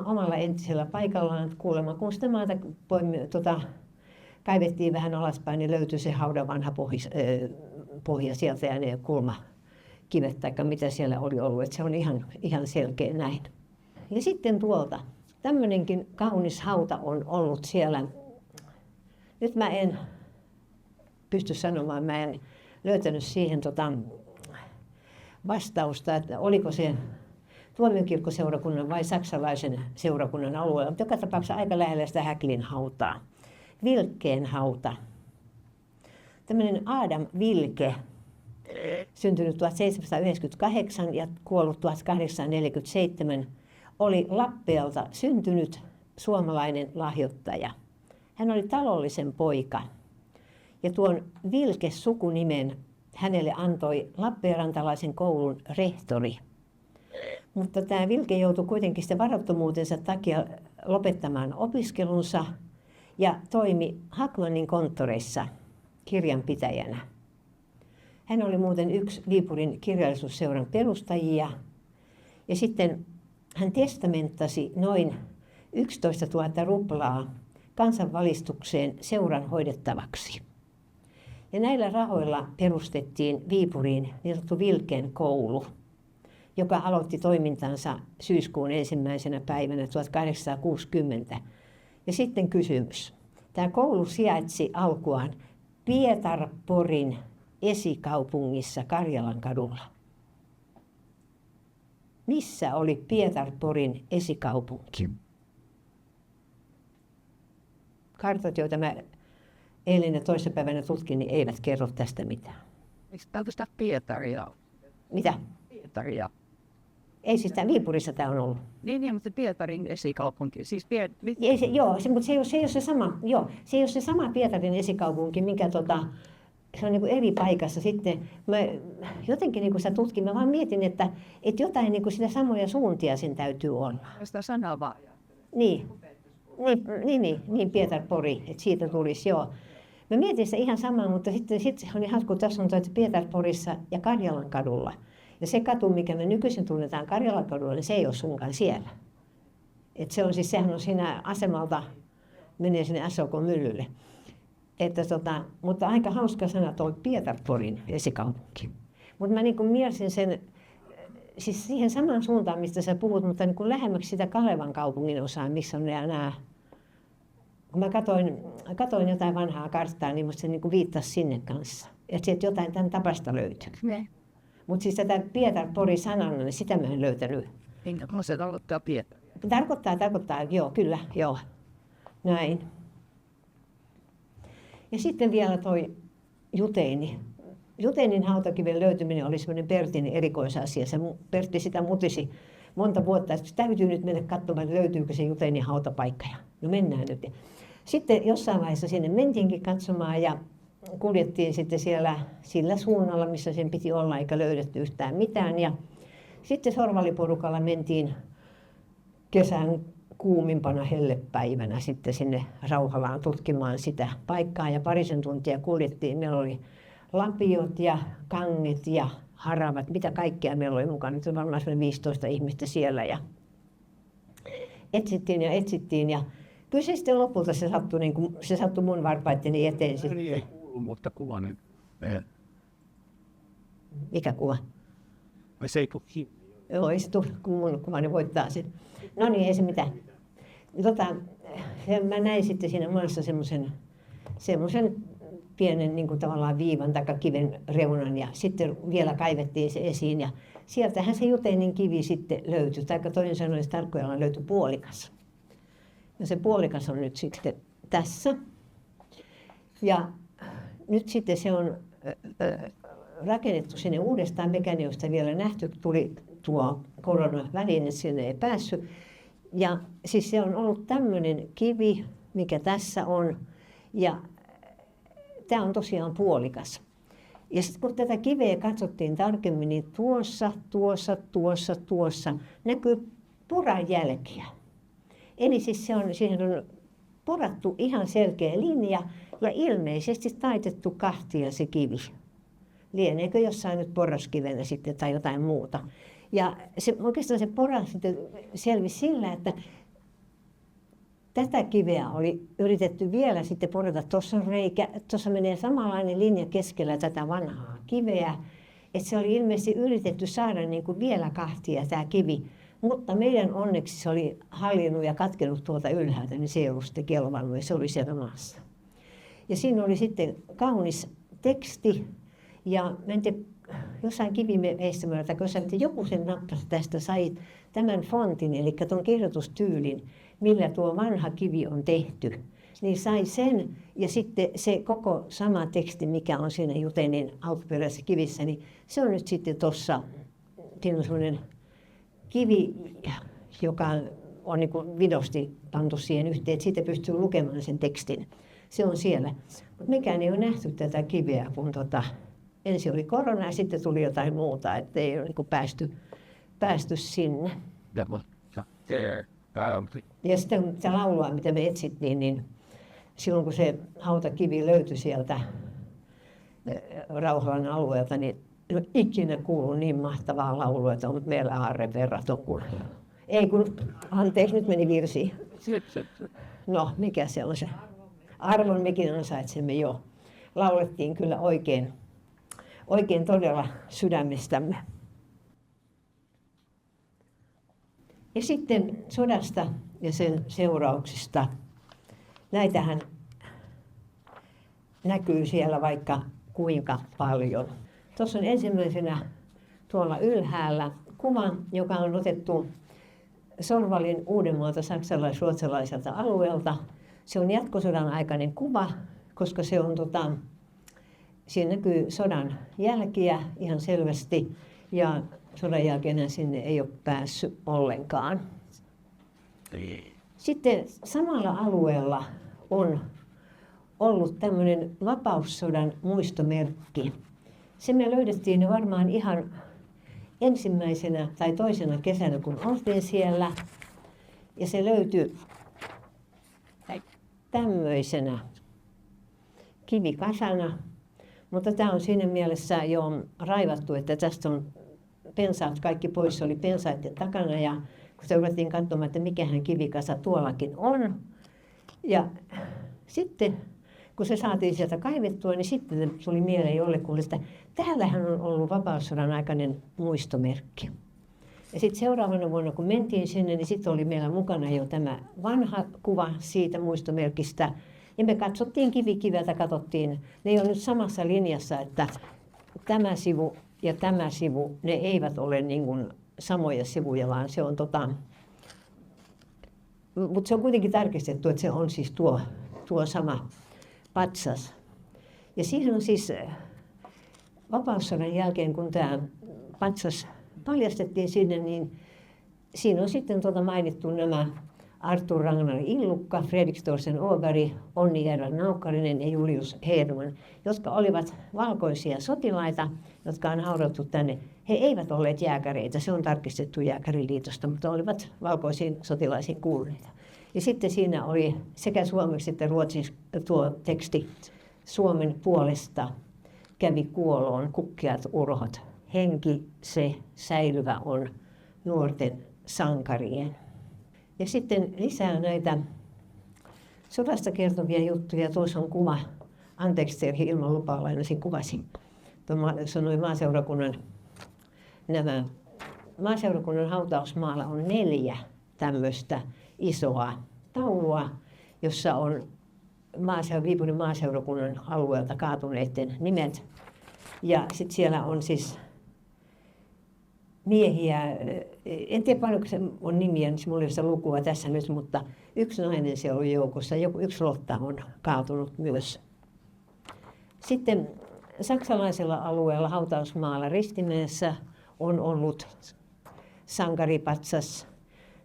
omalla entisellä paikallaan kuulemma, kun sitä maata kaivettiin vähän alaspäin, niin löytyi se haudan vanha pohja sieltä ja ne kulmakivet tai mitä siellä oli ollut. Et se on ihan selkeä näin. Ja sitten tuolta tämmöinenkin kaunis hauta on ollut siellä. Nyt mä en pysty sanomaan, mä en löytänyt siihen vastausta, että oliko se Tuomiokirkkoseurakunnan vai saksalaisen seurakunnan alueella. Mutta joka tapauksessa aika lähellä sitä Häklin hautaa. Vilkkeen hauta. Tämmöinen Adam Vilke, syntynyt 1798 ja kuollut 1847, oli Lappeelta syntynyt suomalainen lahjoittaja. Hän oli talollisen poika. Ja tuon Vilke-sukunimen hänelle antoi Lappeenrantalaisen koulun rehtori. Mutta tämä Vilke joutui kuitenkin sitä varattomuutensa takia lopettamaan opiskelunsa ja toimi Hackmanin konttoreissa kirjanpitäjänä. Hän oli muuten yksi Viipurin kirjallisuusseuran perustajia. Ja sitten hän testamenttasi noin 11 000 ruplaa kansanvalistukseen seuran hoidettavaksi. Ja näillä rahoilla perustettiin Viipuriin niin sanottu Vilken koulu, joka aloitti toimintansa syyskuun 1. päivänä 1860. Ja sitten kysymys. Tämä koulu sijaitsi alkuaan Pietarporin esikaupungissa Karjalan kadulla. Missä oli Pietarporin esikaupunki? Kartat, joita mä eilen ja toissapäivänä tutkin, niin eivät kerro tästä mitään.
Eikö tällaista Pietaria?
Mitä?
Pietaria.
Ei siis tämä Viipurissa tämä on ollut.
Niin, mutta Pietarin esikaupunki. Siis
Ei se, joo, mutta se ei ole se sama. Joo, se ei ole se sama Pietarin esikaupunki, mikä se on niin kuin eri paikassa sitten. Mä jotenkin niin kuin sitä tutkin, mä vaan mietin, että jotain niin kuin sitä samoja suuntia sen täytyy olla.
Sitä sanaa vaan.
Niin Pietarpori, että siitä tulisi, joo. Mä mietin sitä ihan samaa, mutta sitten on ihan kun tässä on että Pietarporissa ja Karjalan kadulla. Ja se katu, mikä me nykyisin tunnetaan Karjalan kadulla, niin se ei ole suinkaan siellä. Et se on siis, sehän on siinä asemalta, menee sinne SOK-myllylle. Mutta aika hauska sana tuo Pietarporin esikaupunki. Mutta mä niin kuin mielsin sen, siis siihen samaan suuntaan, mistä sä puhut, mutta niin kuin lähemmäksi sitä Kalevan kaupungin osaa, missä on nämä. Kun mä katoin jotain vanhaa karttaa, niin musta se niin kuin viittasi sinne kanssa. Että sieltä jotain tämän tapasta löytyy. Mutta siis tätä Pietarpori sanana, niin sitä mä en löytänyt.
Minkä se tarkoittaa Pietaria?
Tarkoittaa, joo, kyllä, joo. Näin. Ja sitten vielä toi Juteini. Juteinin hautakiven löytyminen oli semmoinen Pertin erikoisasia. Pertti sitä mutisi monta vuotta, että täytyy nyt mennä katsomaan, löytyykö se Juteinin hautapaikka. No mennään nyt. Sitten jossain vaiheessa sinne mentiinkin katsomaan ja kuljettiin sitten siellä sillä suunnalla, missä sen piti olla, eikä löydetty yhtään mitään. Ja sitten sorvaliporukalla mentiin kesän kuumimpana hellepäivänä sitten sinne Rauhalaan tutkimaan sitä paikkaa ja parisen tuntia kuljettiin. Meillä oli lapiot ja kanget ja haravat, mitä kaikkea meillä oli mukana. Nyt on varmaan 15 ihmistä siellä ja etsittiin ja kyllä se sitten lopulta se sattui mun varpaitteni eteen.
Ei kuulu, mutta kuva nyt.
Mikä kuva?
Se ei tule.
Joo, ei se tule, kun mun kuvani voittaa sen. No niin, ei se mitään. Mä näin sitten siinä maassa semmoisen pienen niin kuin tavallaan viivan tai kiven reunan ja sitten vielä kaivettiin se esiin ja sieltähän se Juteinin kivi sitten löytyi, tai toisin sanoen se tarkkoillaan löytyi puolikas. Ja se puolikas on nyt sitten tässä. Ja nyt sitten se on rakennettu sinne uudestaan, mekään ei ole sitä vielä nähty, tuli tuo koronaväline, että sinne ei päässyt. Ja siis se on ollut tämmöinen kivi, mikä tässä on, ja tämä on tosiaan puolikas. Ja sitten kun tätä kiveä katsottiin tarkemmin, niin tuossa näkyy poran jälkiä. Eli siis siihen on porattu ihan selkeä linja ja ilmeisesti taitettu kahtia se kivi. Lieneekö jossain nyt porraskivenä sitten tai jotain muuta. Ja oikeastaan se pora sitten selvisi sillä, että tätä kiveä oli yritetty vielä sitten porata. Tuossa on reikä, tuossa menee samanlainen linja keskellä tätä vanhaa kiveä. Että se oli ilmeisesti yritetty saada niin kuin vielä kahtia tämä kivi. Mutta meidän onneksi se oli hallinnut ja katkenut tuolta ylhäältä, niin se ei ollut sitten kelvannut ja se oli siellä maassa. Ja siinä oli sitten kaunis teksti ja mä en tiedä, jossain kivimeistämällä tai jossain, että joku sen nappasi tästä, sai tämän fontin, eli tuon kirjoitustyylin, millä tuo vanha kivi on tehty. Niin sai sen ja sitten se koko sama teksti, mikä on siinä Juteinin alkuperäisessä kivissä, niin se on nyt sitten tuossa, siinä on sellainen kivi, joka on niin kuin vidosti pantu siihen yhteen, että siitä pystyy lukemaan sen tekstin. Se on siellä. Mutta mekään ei ole nähty tätä kiveä, kun ensin oli korona ja sitten tuli jotain muuta, että ei ole niin kuin päästy sinne. Ja sitten se laulua, mitä me etsittiin, niin silloin kun se hautakivi löytyi sieltä Rauhalan alueelta, niin en ole ikinä kuullut niin mahtavaa laulua, että on meillä aarre verraton kuin. Ei kun, anteeksi, nyt meni virsi. No, mikä se on se? Arvon mekin ansaitsemme jo. Laulettiin kyllä oikein todella sydämestämme. Ja sitten sodasta ja sen seurauksista. Näitähän näkyy siellä vaikka kuinka paljon. Tuossa on ensimmäisenä tuolla ylhäällä kuva, joka on otettu Sorvalin Uudenmaalta saksalais-ruotsalaiselta alueelta. Se on jatkosodan aikainen kuva, koska se on siinä näkyy sodan jälkiä ihan selvästi ja sodan jälkeen sinne ei ole päässyt ollenkaan. Sitten samalla alueella on ollut tämmöinen vapaussodan muistomerkki. Se me löydettiin varmaan ihan ensimmäisenä tai toisena kesänä, kun oltiin siellä. Ja se löytyi tämmöisenä kivikasana. Mutta tämä on siinä mielessä jo raivattu, että tästä on pensaat kaikki pois. Se oli pensaiden takana ja kun se ruvettiin katsomaan, että mikähän kivikasa tuollakin on. Ja sitten kun se saatiin sieltä kaivettua, niin sitten tuli mieleen jollekulle, että täällähän on ollut vapaussodan aikainen muistomerkki. Ja sitten seuraavana vuonna, kun mentiin sinne, niin sitten oli meillä mukana jo tämä vanha kuva siitä muistomerkistä. Ja me katsottiin kivikiveltä, katsottiin, ne ei ole nyt samassa linjassa, että tämä sivu ja tämä sivu, ne eivät ole niin kuin samoja sivuja, vaan se on mutta se on kuitenkin tarkistettu, että se on siis tuo sama patsas. Ja siihen on siis vapaussodan jälkeen, kun tämä patsas paljastettiin sinne, niin siinä on sitten mainittu nämä Artur Ragnar Illukka, Fredrik Storsen Åberg, Onni Eero Naukkarinen ja Julius Hedman, jotka olivat valkoisia sotilaita, jotka on haudattu tänne. He eivät olleet jääkäreitä, se on tarkistettu Jääkäriliitosta, mutta olivat valkoisiin sotilaisiin kuuluneita. Ja sitten siinä oli sekä suomeksi että ruotsiksi tuo teksti Suomen puolesta kävi kuoloon kukkeat urhot. Henki se säilyvä on nuorten sankarien. Ja sitten lisää näitä sodasta kertovia juttuja. Tuossa on kuva, anteeksi Terhi, ilman lupaa lainasin kuvasin. Sanoin maaseurakunnan hautausmaalla on 4 tämmöistä isoa taulua, jossa on Viipurin maaseurakunnan alueelta kaatuneiden nimet. Ja sitten siellä on siis miehiä, en tiedä paljonko se on nimiä, niin minulla ei ole sitä lukua tässä nyt, mutta yksi nainen siellä on joukossa, yksi rotta on kaatunut myös. Sitten saksalaisella alueella hautausmaalla Ristimäessä on ollut sankaripatsas.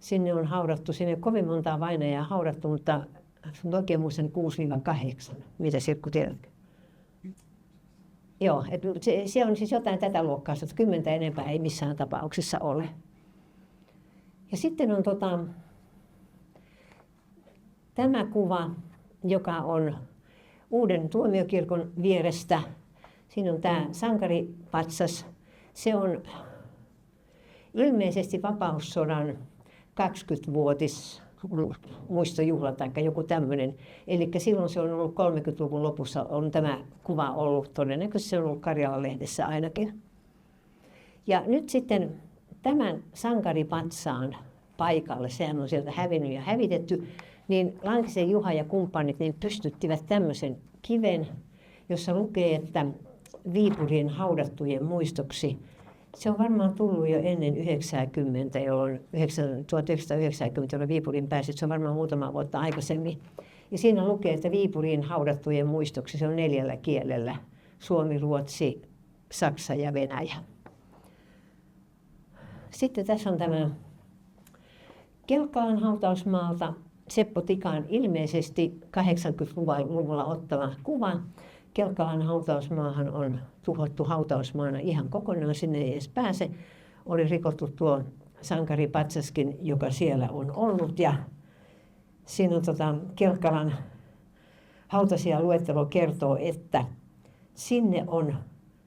Sinne on haudattu, sinne kovin montaa vainajaa haudattu, mutta oikein muistan 6-8. Mitä Sirkku tiedätkö? Joo, se on siis jotain tätä luokkaa, että 10 enempää ei missään tapauksessa ole. Ja sitten on tämä kuva, joka on Uuden tuomiokirkon vierestä. Siinä on tämä sankaripatsas. Se on ilmeisesti vapaussodan 20-vuotis muistojuhla tai joku tämmöinen. Eli silloin se on ollut 30-luvun lopussa, on tämä kuva ollut todennäköisesti, se on ollut Karjala-lehdessä ainakin. Ja nyt sitten tämän sankaripatsaan paikalle, sehän on sieltä hävinnyt ja hävitetty, niin Lankisen Juha ja kumppanit niin pystyttivät tämmöisen kiven, jossa lukee, että Viipurin haudattujen muistoksi. Se on varmaan tullut jo ennen 90, jolloin 1990, jolloin Viipuriin pääsit, se on varmaan muutama vuotta aikaisemmin. Ja siinä lukee, että Viipuriin haudattujen muistoksi, se on 4 kielellä, suomi, ruotsi, saksa ja venäjä. Sitten tässä on tämä Kelkkalan hautausmaalta Seppo Tikan ilmeisesti 80-luvulla ottama kuva. Kelkkalan hautausmaahan on tuhottu hautausmaana ihan kokonaan, sinne ei edes pääse. Oli rikottu tuo sankaripatsaskin, joka siellä on ollut. Ja siinä on Kelkkalan hautasijaluettelo kertoo, että sinne on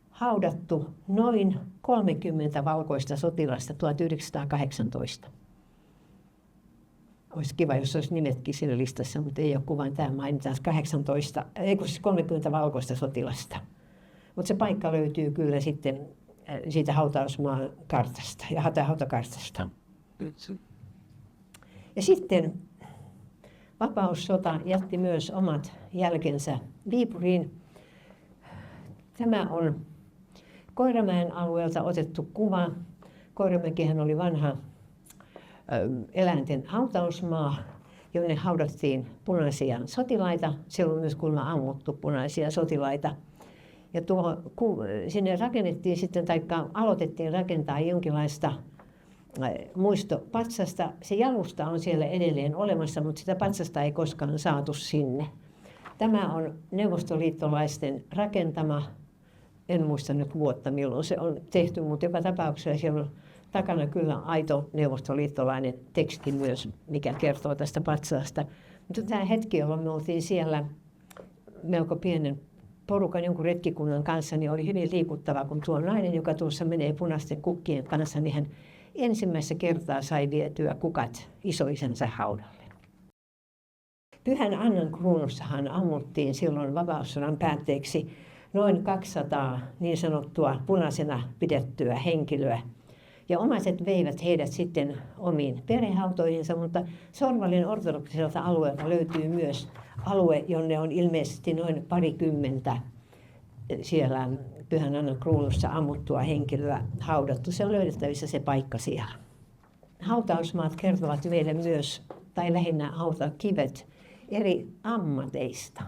haudattu noin 30 valkoista sotilasta 1918. Olisi kiva, jos olisi nimetkin siinä listassa, mutta ei ole kuvan. Tämä mainitaan 30 valkoista sotilasta. Mutta se paikka löytyy kyllä sitten siitä hautausmaan kartasta ja hautakartasta. Ja sitten vapaussota jätti myös omat jälkensä Viipuriin. Tämä on Koiramäen alueelta otettu kuva. Koiramäkihän oli vanha eläinten hautausmaa, jonne haudattiin punaisia sotilaita. Siellä on myös kuulemma ammuttu punaisia sotilaita. Ja sinne rakennettiin sitten, tai aloitettiin rakentaa jonkinlaista muistopatsasta. Se jalusta on siellä edelleen olemassa, mutta sitä patsasta ei koskaan saatu sinne. Tämä on neuvostoliittolaisten rakentama. En muista nyt vuotta, milloin se on tehty, mutta joka tapauksessa siellä on takana kyllä aito neuvostoliittolainen teksti myös, mikä kertoo tästä patsaasta. Mutta tämä hetki, jolloin me oltiin siellä melko pienen porukan jonkun retkikunnan kanssa, niin oli hyvin liikuttava, kun tuo nainen, joka tuossa menee punaisten kukkien kanssa, niin hän ensimmäistä kertaa sai vietyä kukat isoisänsä haudalle. Pyhän Annan kruunussahan ammuttiin silloin vapaussodan päätteeksi noin 200 niin sanottua punaisena pidettyä henkilöä. Ja omaiset veivät heidät sitten omiin perhehautoihinsa, mutta Sorvalin ortodoksiselta alueelta löytyy myös alue, jonne on ilmeisesti noin parikymmentä siellä Pyhän Annan kruunussa ammuttua henkilöä haudattu. Se on löydettävissä se paikka siellä. Hautausmaat kertovat meille myös, tai lähinnä hautakivet, eri ammateista.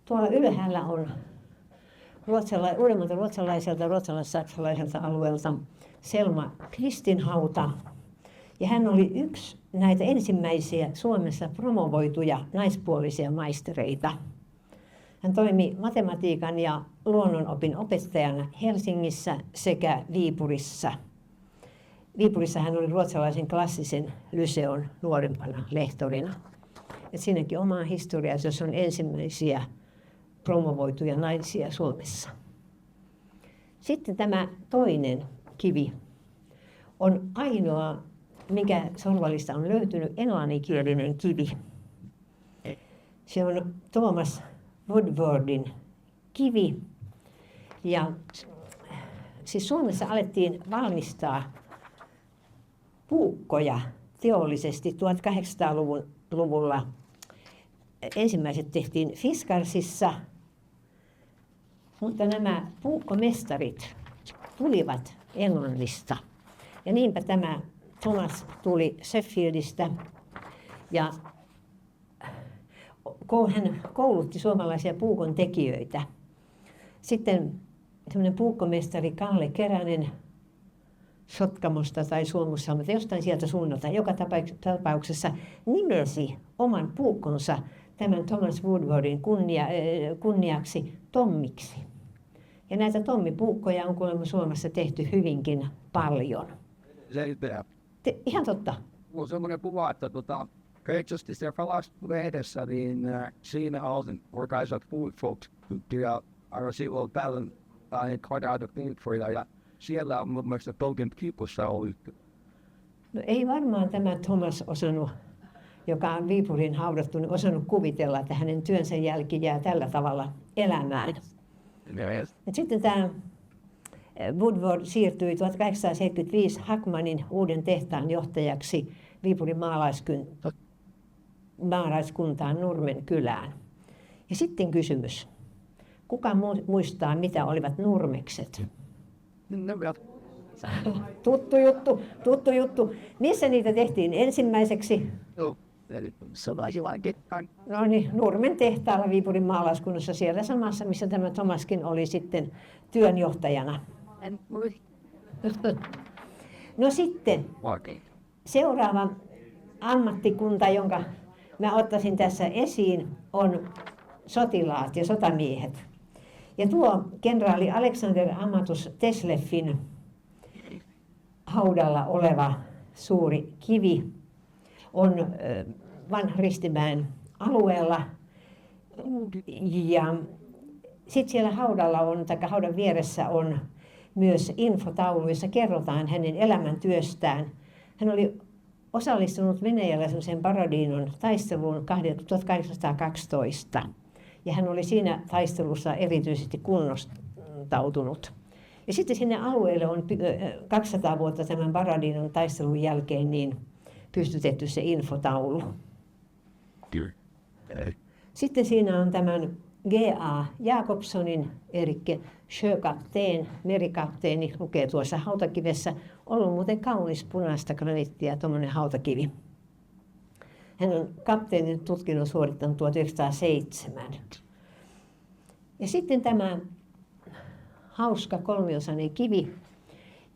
Tuolla ylhäällä on uudemmalta ruotsalais-saksalaiselta alueelta Selma Kristinhauta. Ja hän oli yksi näitä ensimmäisiä Suomessa promovoituja naispuolisia maistereita. Hän toimi matematiikan ja luonnonopin opettajana Helsingissä sekä Viipurissa. Viipurissa hän oli ruotsalaisen klassisen lyseon nuorempana lehtorina. Et siinäkin oma historia, jos on ensimmäisiä promovoituja naisia Suomessa. Sitten tämä toinen kivi on ainoa, mikä Sorvalista on löytynyt, englanninkielinen kivi. Se on Thomas Woodwardin kivi. Ja siis Suomessa alettiin valmistaa puukkoja teollisesti 1800-luvulla. Ensimmäiset tehtiin Fiskarsissa, mutta nämä puukkomestarit tulivat Englannista. Ja niinpä tämä Thomas tuli Sheffieldistä ja hän koulutti suomalaisia puukon tekijöitä. Sitten semmoinen puukkomestari Kalle Keränen Sotkamosta tai Suomussalmelta, jostain sieltä suunnalta, joka tapauksessa nimesi oman puukkonsa tämän Thomas Woodwardin kunniaksi Tommiksi. Ja näitä tommipuukkoja on kuulemma Suomessa tehty hyvinkin paljon. Ihan totta.
Mulla on semmoinen kuva, että Kreiksosti siellä kalastuslehdessä, niin siinä on organisoit puutfolk ja silloin tällöin kvadraata puutfoja ja siellä on mun mielestä Tolkien kipussa ollut.
No ei varmaan tämä Thomas osannut, joka on Viipuriin haudattu, niin osannut kuvitella, että hänen työnsä jälki jää tällä tavalla elämään. Sitten tämä Woodward siirtyi 1875 Hackmanin uuden tehtaan johtajaksi Viipurin maalaiskuntaan Nurmen kylään. Ja sitten kysymys. Kuka muistaa, mitä olivat nurmekset? Tuttu juttu. Missä niitä tehtiin ensimmäiseksi? No niin, Nurmen tehtaalla Viipurin maalaiskunnassa, siellä samassa, missä tämä Thomaskin oli sitten työnjohtajana. No sitten, Seuraava ammattikunta, jonka mä ottaisin tässä esiin, on sotilaat ja sotamiehet. Ja tuo kenraali Alexander Amatus Tesleffin haudalla oleva suuri kivi on Vanhan Ristimäen alueella. Ja sitten siellä haudalla on, tai haudan vieressä on myös infotaulu, jossa kerrotaan hänen elämäntyöstään. Hän oli osallistunut venäläisen Baradinon taisteluun 1812. Ja hän oli siinä taistelussa erityisesti kunnostautunut. Ja sitten sinne alueelle on 200 vuotta tämän Baradinon taistelun jälkeen niin pystytetty se infotaulu. Sitten siinä on tämän G.A. Jakobsonin, eli sjökapteen, merikapteeni, lukee tuossa hautakivessä. Ollut muuten kaunis punaista graniittia, tuommoinen hautakivi. Hän on kapteenin tutkinnon suorittanut 1907. Ja sitten tämä hauska kolmiosainen kivi,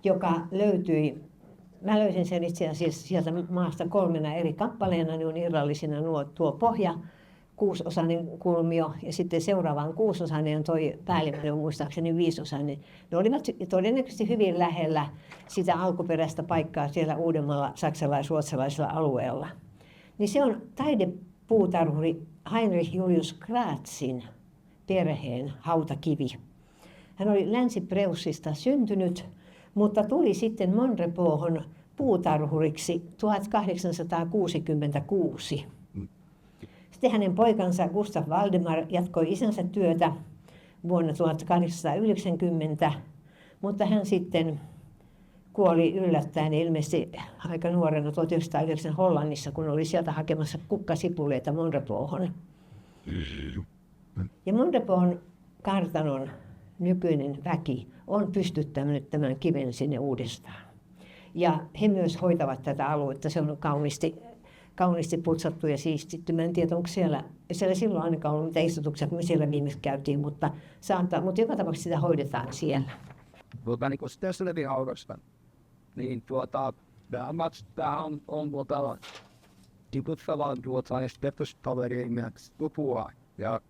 joka löytyi, mä löysin sen itse asiassa sieltä maasta 3 eri kappaleena, niin on irrallisina tuo pohja, 6-osainen kulmio ja sitten seuraavaan 6-osainen on toi päällimmäinen muistaakseni 5-osainen. Ne olivat todennäköisesti hyvin lähellä sitä alkuperäistä paikkaa siellä Uudemmalla saksalais-ruotsalaisella alueella. Niin se on taidepuutarhuri Heinrich Julius Kratzin perheen hautakivi. Hän oli Länsi-Preussista syntynyt, mutta tuli sitten Monrepohon puutarhuriksi 1866. Sitten hänen poikansa Gustav Valdemar jatkoi isänsä työtä vuonna 1890, mutta hän sitten kuoli yllättäen ilmeisesti aika nuorena 1909 Hollannissa, kun oli sieltä hakemassa kukkasipuleita Monrepohon. Ja Monrepohon kartanon nykyinen väki on pystyttänyt tämän kiven sinne uudestaan. Ja he myös hoitavat tätä aluetta. Se on kauniisti putsattu ja siistitty. Mä en tiedä, onko siellä silloin ainakaan ollut mitään istutuksia, kun me siellä viimeksi käytiin, mutta joka tapauksessa sitä hoidetaan siellä.
Niin kuin tässä levihaudasta, niin tämä on tiputtavan steppustoveriin lupua. Ja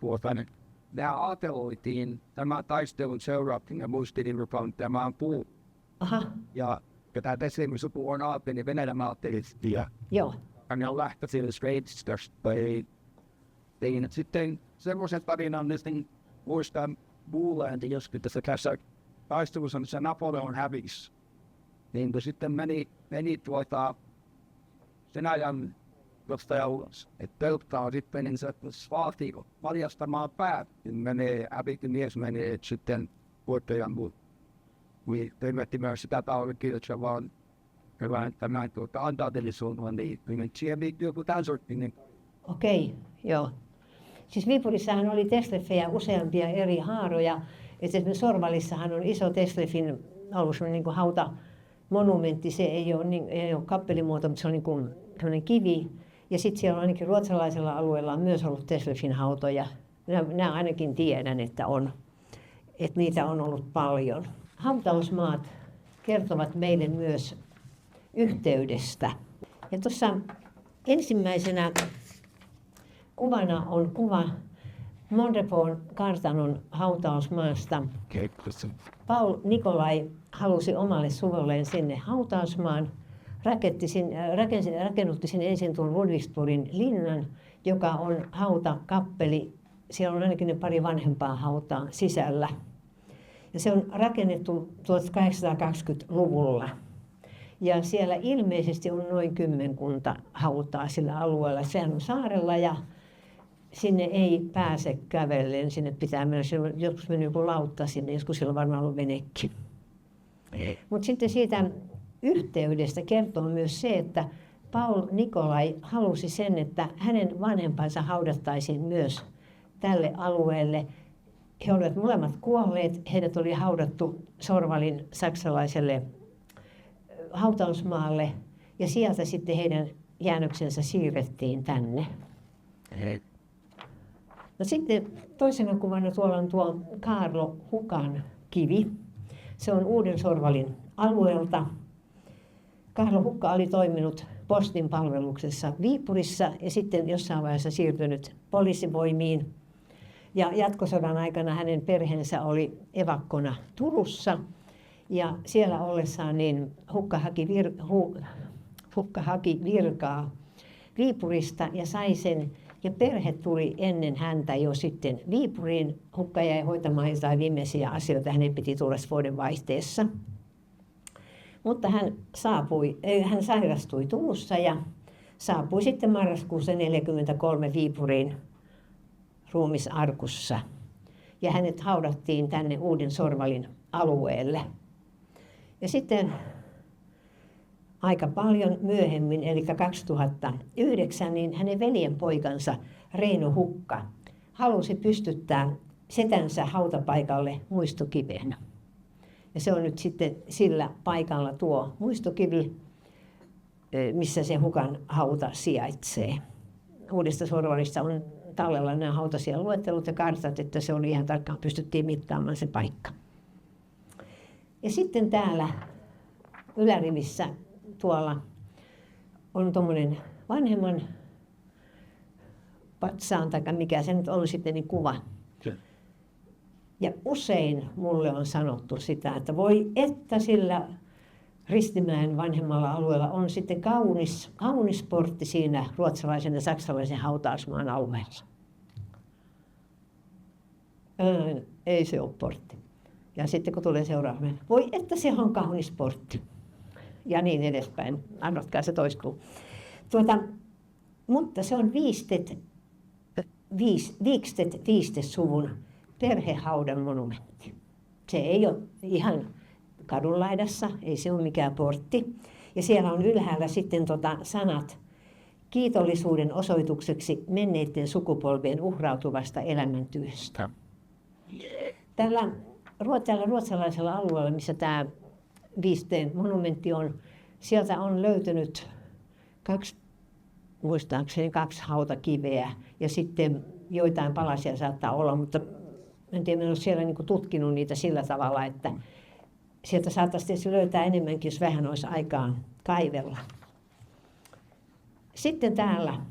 nämä ajateltiin tämän taistelun seurauksen ja muistin, tämä on puu.
Aha.
Ja tämä Tesselin-supu on ajattelin Venäjän ajattelisia.
Joo.
Ja ne on lähtöisin Sveitsistä. Sitten semmoisen tarinan niin muistan kuuleen, joskin tässä taistelussa, missä Napoleon hävisi. Niin sitten meni sen ajan jostain ulos. Että pelkkaa sitten, niin se vaatii valjastamaan päät. Niin menee, mies menee sitten voittajan muut. Tervetti myös sitä taulukirjoitsa vaan hyvän tämän antaatellisuuden, niin siihen liittyy joku tämän sorttinen.
Okei, joo. Siis Viipurissahan oli Tesleffejä useampia eri haaroja. Esimerkiksi Sorvalissahan on iso Tesleffin ollut sellainen niin hautamonumentti. Se ei ole kappelimuoto, mutta se on niin kuin kivi. Ja sitten siellä on ainakin ruotsalaisella alueella on myös ollut Tesleffin hautoja. Nämä ainakin tiedän, että niitä on ollut paljon. Hautausmaat kertovat meille myös yhteydestä. Ja tuossa ensimmäisenä kuvana on kuva Monrepohon kartanon hautausmaasta. Paul Nikolai halusi omalle suvulleen sinne hautausmaan. Rakennutti sinne ensin tuon Ludwigsburgin linnan, joka on hautakappeli. Siellä on ainakin ne pari vanhempaa hautaa sisällä. Ja se on rakennettu 1820-luvulla. Ja siellä ilmeisesti on noin 10 hautaa sillä alueella. Sehän on saarella ja sinne ei pääse kävellen. Sinne pitää mennä, joskus meni joku lautta sinne, joskus siellä on varmaan ollut venekin. Mutta sitten siitä yhteydestä kertoo myös se, että Paul Nikolai halusi sen, että hänen vanhempansa haudattaisiin myös tälle alueelle. He olivat molemmat kuolleet. Heidät oli haudattu Sorvalin saksalaiselle hautausmaalle ja sieltä sitten heidän jäännöksensä siirrettiin tänne. No sitten toisena kuvana tuolla on tuo Kaarlo Hukan kivi. Se on Uuden Sorvalin alueelta. Kaarlo Hukka oli toiminut postin palveluksessa Viipurissa ja sitten jossain vaiheessa siirtynyt poliisivoimiin. Ja jatkosodan aikana hänen perheensä oli evakkona Turussa. Ja siellä ollessaan niin Hukka haki virkaa Viipurista ja sai sen. Ja perhe tuli ennen häntä jo sitten Viipuriin. Hukka jäi hoitamaan jotain viimeisiä asioita, hänen piti tulla vuoden vaihteessa. Mutta hän sairastui Turussa ja saapui sitten marraskuussa 1943 Viipuriin ruumisarkussa. Ja hänet haudattiin tänne Uuden Sorvalin alueelle. Ja sitten aika paljon myöhemmin, eli 2009, niin hänen veljenpoikansa Reino Hukka halusi pystyttää setänsä hautapaikalle muistokiven. Ja se on nyt sitten sillä paikalla tuo muistokivi, missä se Hukan hauta sijaitsee. Uudesta Sorvalista on tallella nämä hautasia luettelut ja kartat, että se oli ihan tarkkaan, pystyttiin mittaamaan se paikka. Ja sitten täällä ylärivissä tuolla on tuommoinen vanhemman patsaan, tai mikä se nyt on sitten, niin kuva. Ja usein mulle on sanottu sitä, että voi että sillä Ristimäen vanhemmalla alueella on sitten kaunis portti siinä ruotsalaisen ja saksalaisen hautausmaan alueella. Ei se ole portti. Ja sitten kun tulee seuraava, voi että se on kaunis portti. Ja niin edespäin. Annotkaa se toistuu. Mutta se on Wikstedt-suvun perhehaudan monumentti. Se ei ole ihan kadunlaidassa, ei se ole mikään portti. Ja siellä on ylhäällä sitten sanat kiitollisuuden osoitukseksi menneiden sukupolvien uhrautuvasta elämäntyöstä. Tällä ruotsalaisella alueella, missä tämä Wikstedt monumentti on, sieltä on löytynyt muistaakseni kaksi hautakiveä ja sitten joitain palasia saattaa olla, mutta en tiedä, en ole siellä niin kuin tutkinut niitä sillä tavalla, että sieltä saattaisi löytää enemmänkin, jos vähän olisi aikaa kaivella. Sitten täällä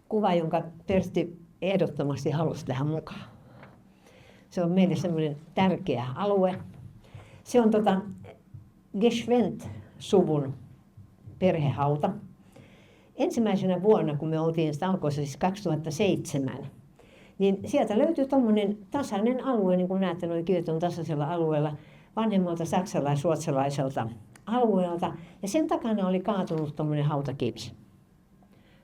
kuva, jonka Pertti ehdottomasti halusi tähän mukaan. Se on meille semmoinen tärkeä alue. Se on Geschwind-suvun perhehauta. Ensimmäisenä vuonna, kun me oltiin Stalkoissa, siis 2007, niin sieltä löytyy tuommoinen tasainen alue, niin kuin näette, nuo kivet on tasaisella alueella, vanhemmalta saksalais-ruotsalaiselta alueelta. Ja sen takana oli kaatunut tuommoinen hautakivi.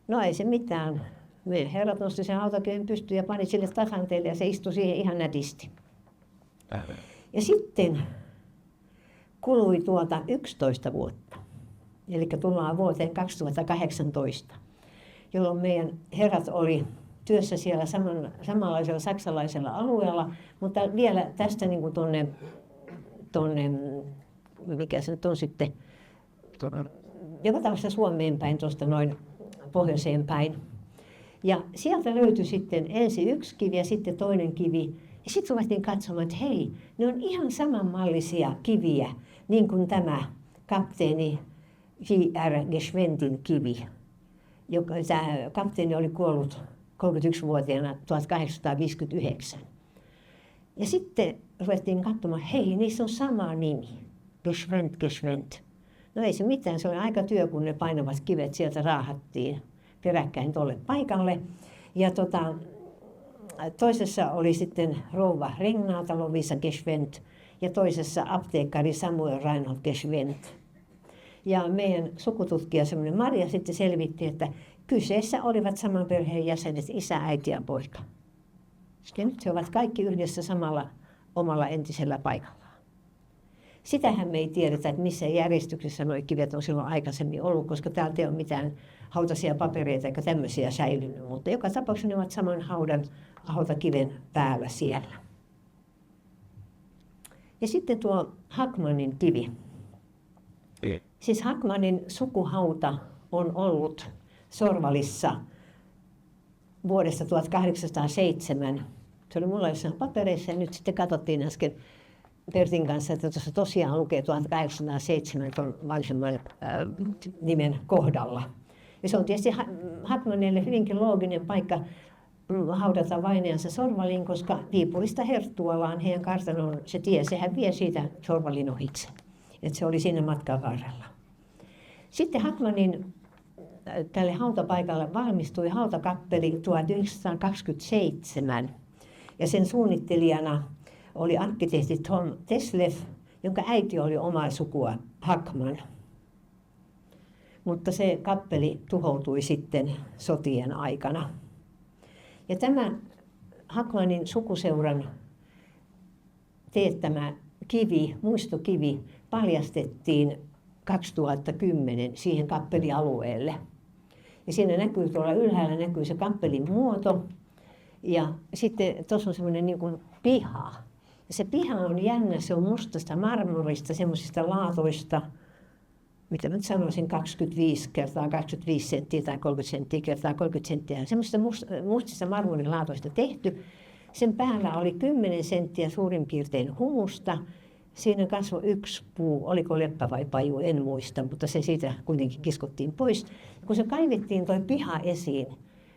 No ei se mitään. Meidän herrat nosti sen hautakiven pystyyn ja pani sille tasanteelle ja se istui siihen ihan nätisti. Ja sitten kului 11 vuotta. Eli tullaan vuoteen 2018, jolloin meidän herrat oli työssä siellä samanlaisella saksalaisella alueella, mutta vielä tästä niin kuin tuonne, mikä se nyt on sitten, joka tapauksessa Suomeen päin, tuosta noin pohjoiseen päin. Ja sieltä löytyi sitten ensin yksi kivi ja sitten toinen kivi. Ja sitten ruvettiin katsomaan, että hei, ne on ihan samanmallisia kiviä, niin kuin tämä kapteeni J.R. Geschwendtin kivi. Tämä kapteeni oli kuollut 31-vuotiaana 1859. Ja sitten ruvettiin katsomaan, hei, niissä on sama nimi. Geschwend. No ei se mitään, se oli aika työ, kun ne painavat kivet sieltä raahattiin peräkkäin tuolle paikalle. Ja toisessa oli sitten rouva Renata Lovisa Geschwend ja toisessa apteekkari Samuel Reinhold Geschwend. Ja meidän sukututkija, semmoinen Maria, sitten selvitti, että kyseessä olivat saman perheen jäsenet, isä, äiti ja poika. Ja nyt he ovat kaikki yhdessä samalla omalla entisellä paikallaan. Sitähän me ei tiedetä, että missä järjestyksessä nuo kivet on silloin aikaisemmin ollut, koska täältä ei ole mitään hautaisia papereita eikä tämmöisiä säilynyt. Mutta joka tapauksessa ne ovat saman hautakiven päällä siellä. Ja sitten tuo Hackmanin kivi. Siis Hackmanin sukuhauta on ollut Sorvalissa vuodesta 1807. Se oli mulla jossain papereissa ja nyt sitten katsottiin äsken Pertin kanssa, että tuossa tosiaan lukee 1807 tuon Valsemman nimen kohdalla. Ja se on tietysti Hackmanille hyvinkin looginen paikka haudata vainajansa Sorvaliin, koska Viipurista Herttualaan heidän kartanoon se tie, sehän vie siitä Sorvalin ohitse. Että se oli siinä matkan varrella. Sitten Hackmanin tälle hautapaikalle valmistui hautakappeli 1927 ja sen suunnittelijana oli arkkitehti Tom Tesleff, jonka äiti oli omaa sukua Hackman. Mutta se kappeli tuhoutui sitten sotien aikana. Ja tämä Hackmanin sukuseuran teettämä kivi, muistokivi, paljastettiin 2010 siihen kappelialueelle. Ja siinä näkyy, tuolla ylhäällä näkyy se kappelin muoto. Ja sitten tuossa on semmoinen niin kuin piha. Ja se piha on jännä, se on mustasta marmorista, semmoisista laatoista, mitä mä nyt sanoisin, 25 kertaa 25 senttiä tai 30 senttiä kertaa 30 senttiä. Semmoisista mustista marmorilaatoista tehty. Sen päällä oli 10 senttiä suurin piirtein humusta. Siinä kasvoi yksi puu, oliko leppä vai paju, en muista, mutta se siitä kuitenkin kiskottiin pois. Ja kun se kaivettiin tuo piha esiin,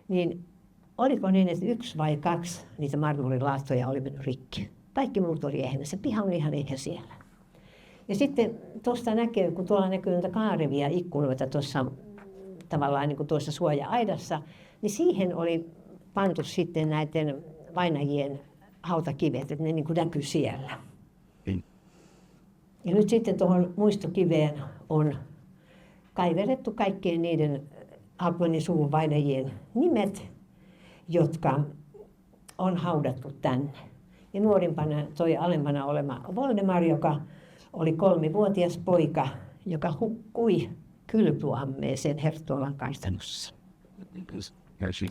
niin oliko niin, että 1 vai 2 niitä marmorilaattoja oli mennyt rikki. Kaikki muut oli ehjänä. Se piha on ihan ehjä siellä. Ja sitten tuosta näkee, kun tuolla näkyy niitä kaarevia ikkunoita tuossa tavallaan niin kuin tuossa suoja-aidassa, niin siihen oli pantu sitten näiden vainajien hautakivet, että ne niin kuin näkyy siellä. Ja nyt sitten tuohon muistokiveen on kaiverrettu kaikkien niiden Hackmanin suvun vainajien nimet, jotka on haudattu tänne. Ja nuorimpana toi alempana olema Voldemar, joka oli 3-vuotias poika, joka hukkui kylpyammeeseen Herttualan kaistanussa.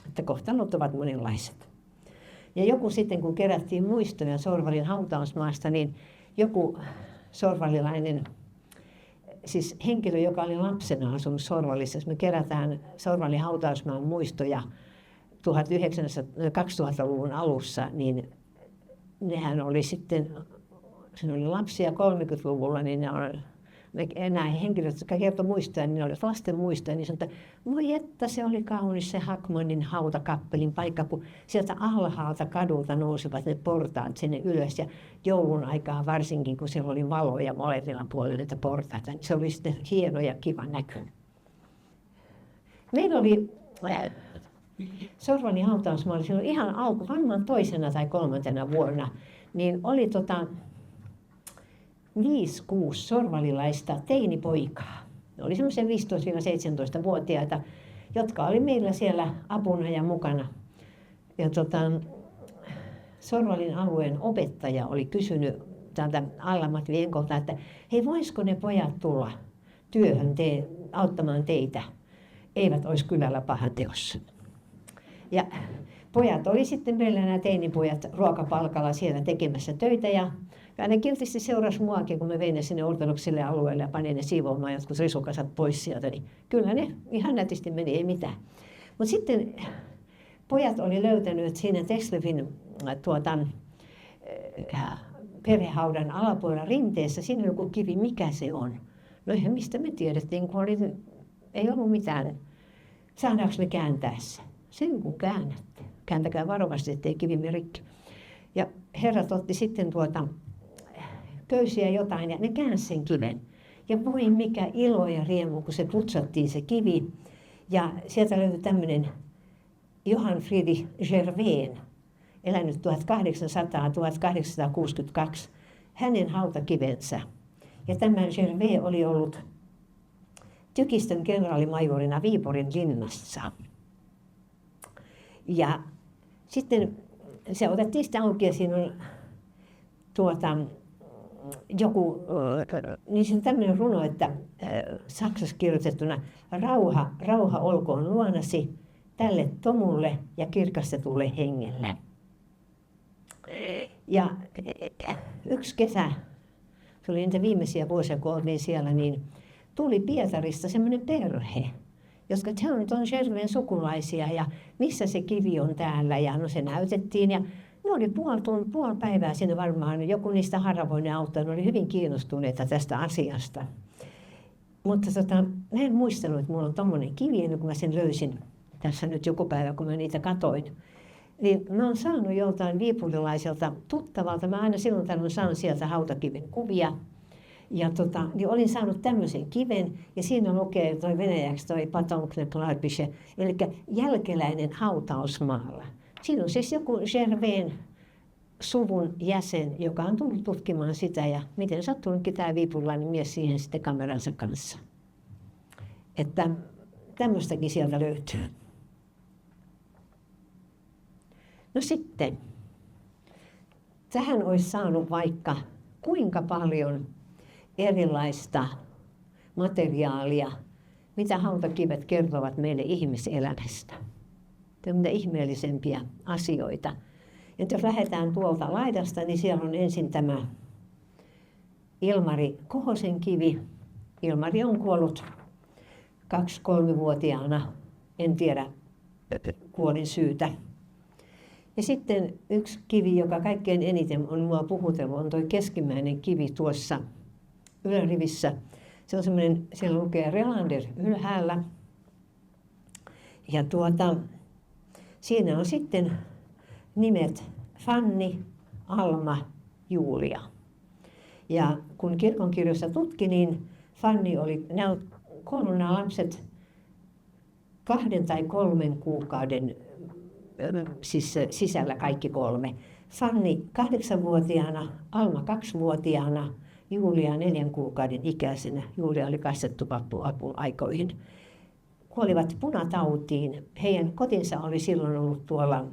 Että kohtalot ovat monenlaiset. Ja joku sitten, kun kerättiin muistoja Sorvalin hautausmaasta, niin joku sorvalilainen, siis henkilö, joka oli lapsena asunut Sorvalissa, jos me kerätään Sorvalin hautausmaan muistoja 2000-luvun alussa, niin nehän oli sitten, siinä oli lapsia 30-luvulla, niin nämä henkilöt, jotka kertoi muistoja, niin ne olivat lasten muistoja, niin sanoivat, että voi että se oli kaunis se Hackmanin hautakappelin paikka, kun sieltä alhaalta kadulta nousivat ne portaat sinne ylös ja joulun aikaa varsinkin, kun siellä oli valoja molemmilla puolilla niitä portaita, niin se oli sitten hieno ja kiva näky. Meillä oli Sorvalin hautausmaalla silloin ihan alku, varmaan 2. tai 3. vuonna, niin oli 5-6 sorvalilaista teinipoikaa. Ne oli semmoisia 15-17-vuotiaita, jotka oli meillä siellä apuna ja mukana. Ja Sorvalin alueen opettaja oli kysynyt täältä Alla-Matti Enkolta, että hei, voisiko ne pojat tulla työhön auttamaan teitä? Eivät olisi kylällä pahanteossa. Ja pojat oli sitten meillä, nämä teinipojat, ruokapalkalla siellä tekemässä töitä ja ne kiltisti seurasi muakin, kun me vein ne sinne ortodoksille alueelle ja panin ne siivoamaan jotkut risukasat pois sieltä, niin kyllä ne ihan nätisti meni, ei mitään. Mutta sitten pojat oli löytänyt, että siinä Tesleffin perhehaudan alapuolella rinteessä, siinä on joku kivi, mikä se on? No eihän mistä me tiedettiin, kun ei ollut mitään. Saadaanko me kääntää se? Sen kun käännätte. Kääntäkää varovasti, ettei kivi rikki. Ja herrat otti sitten köysiä jotain ja ne käänsi sen kiven. Ja voi mikä ilo ja riemu, kun se putsattiin se kivi. Ja sieltä löytyi tämmöinen Johann Friedrich Gervain, elänyt 1800-1862, hänen hautakivensä. Ja tämä Gervain oli ollut tykistön kenraalimajorina Viipurin linnassa. Ja sitten se otettiin sitä auki ja siinä on joku, niin se on tämmöinen runo, että saksassa kirjoitettuna rauha olkoon luonasi tälle tomulle ja kirkastetulle hengelle. Ja yksi kesä, se oli niitä viimeisiä vuosia, kun oltiin siellä, niin tuli Pietarista semmoinen perhe, jotka on Gervain sukulaisia ja missä se kivi on täällä ja no se näytettiin ja Ne oli puoli päivää siinä varmaan, joku niistä haravoinen auttanut, oli hyvin kiinnostuneita tästä asiasta. Mutta mä en muistanut, että mulla on tommonen kivi, ennen kuin mä sen löysin tässä nyt joku päivä, kun mä niitä katoin. Niin mä oon saanut joltain viipurilaiselta tuttavalta, mä aina silloin tällöin saan sieltä hautakiven kuvia. Ja niin olin saanut tämmöisen kiven, ja siinä lukee toi venäjäksi toi Potomkne kladbysche, eli jälkeläinen hautausmaalla. Siinä on siis joku Gervain suvun jäsen, joka on tullut tutkimaan sitä, ja miten sattunutkin tämä viipurilainen mies siihen sitten kameransa kanssa. Että tämmöistäkin sieltä löytyy. No sitten, tähän olisi saanut vaikka kuinka paljon erilaista materiaalia, mitä hautakivet kertovat meille ihmiselämästä. Mitä ihmeellisempiä asioita. Ja jos lähdetään tuolta laidasta, niin siellä on ensin tämä Ilmari Kohosen kivi. Ilmari on kuollut 2-3-vuotiaana, en tiedä kuolin syytä. Ja sitten yksi kivi, joka kaikkein eniten on mua puhutellut, on tuo keskimmäinen kivi tuossa ylärivissä. Se on semmoinen, siellä lukee Relander ylhäällä. Ja siinä on sitten nimet Fanni, Alma, Julia. Ja kun kirkonkirjoissa tutki, niin Fanni oli, nämä kuollut nämä lapset 2 tai 3 kuukauden sisällä kaikki 3. Fanni 8-vuotiaana, Alma 2-vuotiaana, Julia 4 kuukauden ikäisenä. Julia oli kastettu aikoihin. Kuolivat punatautiin. Heidän kotinsa oli silloin ollut tuolla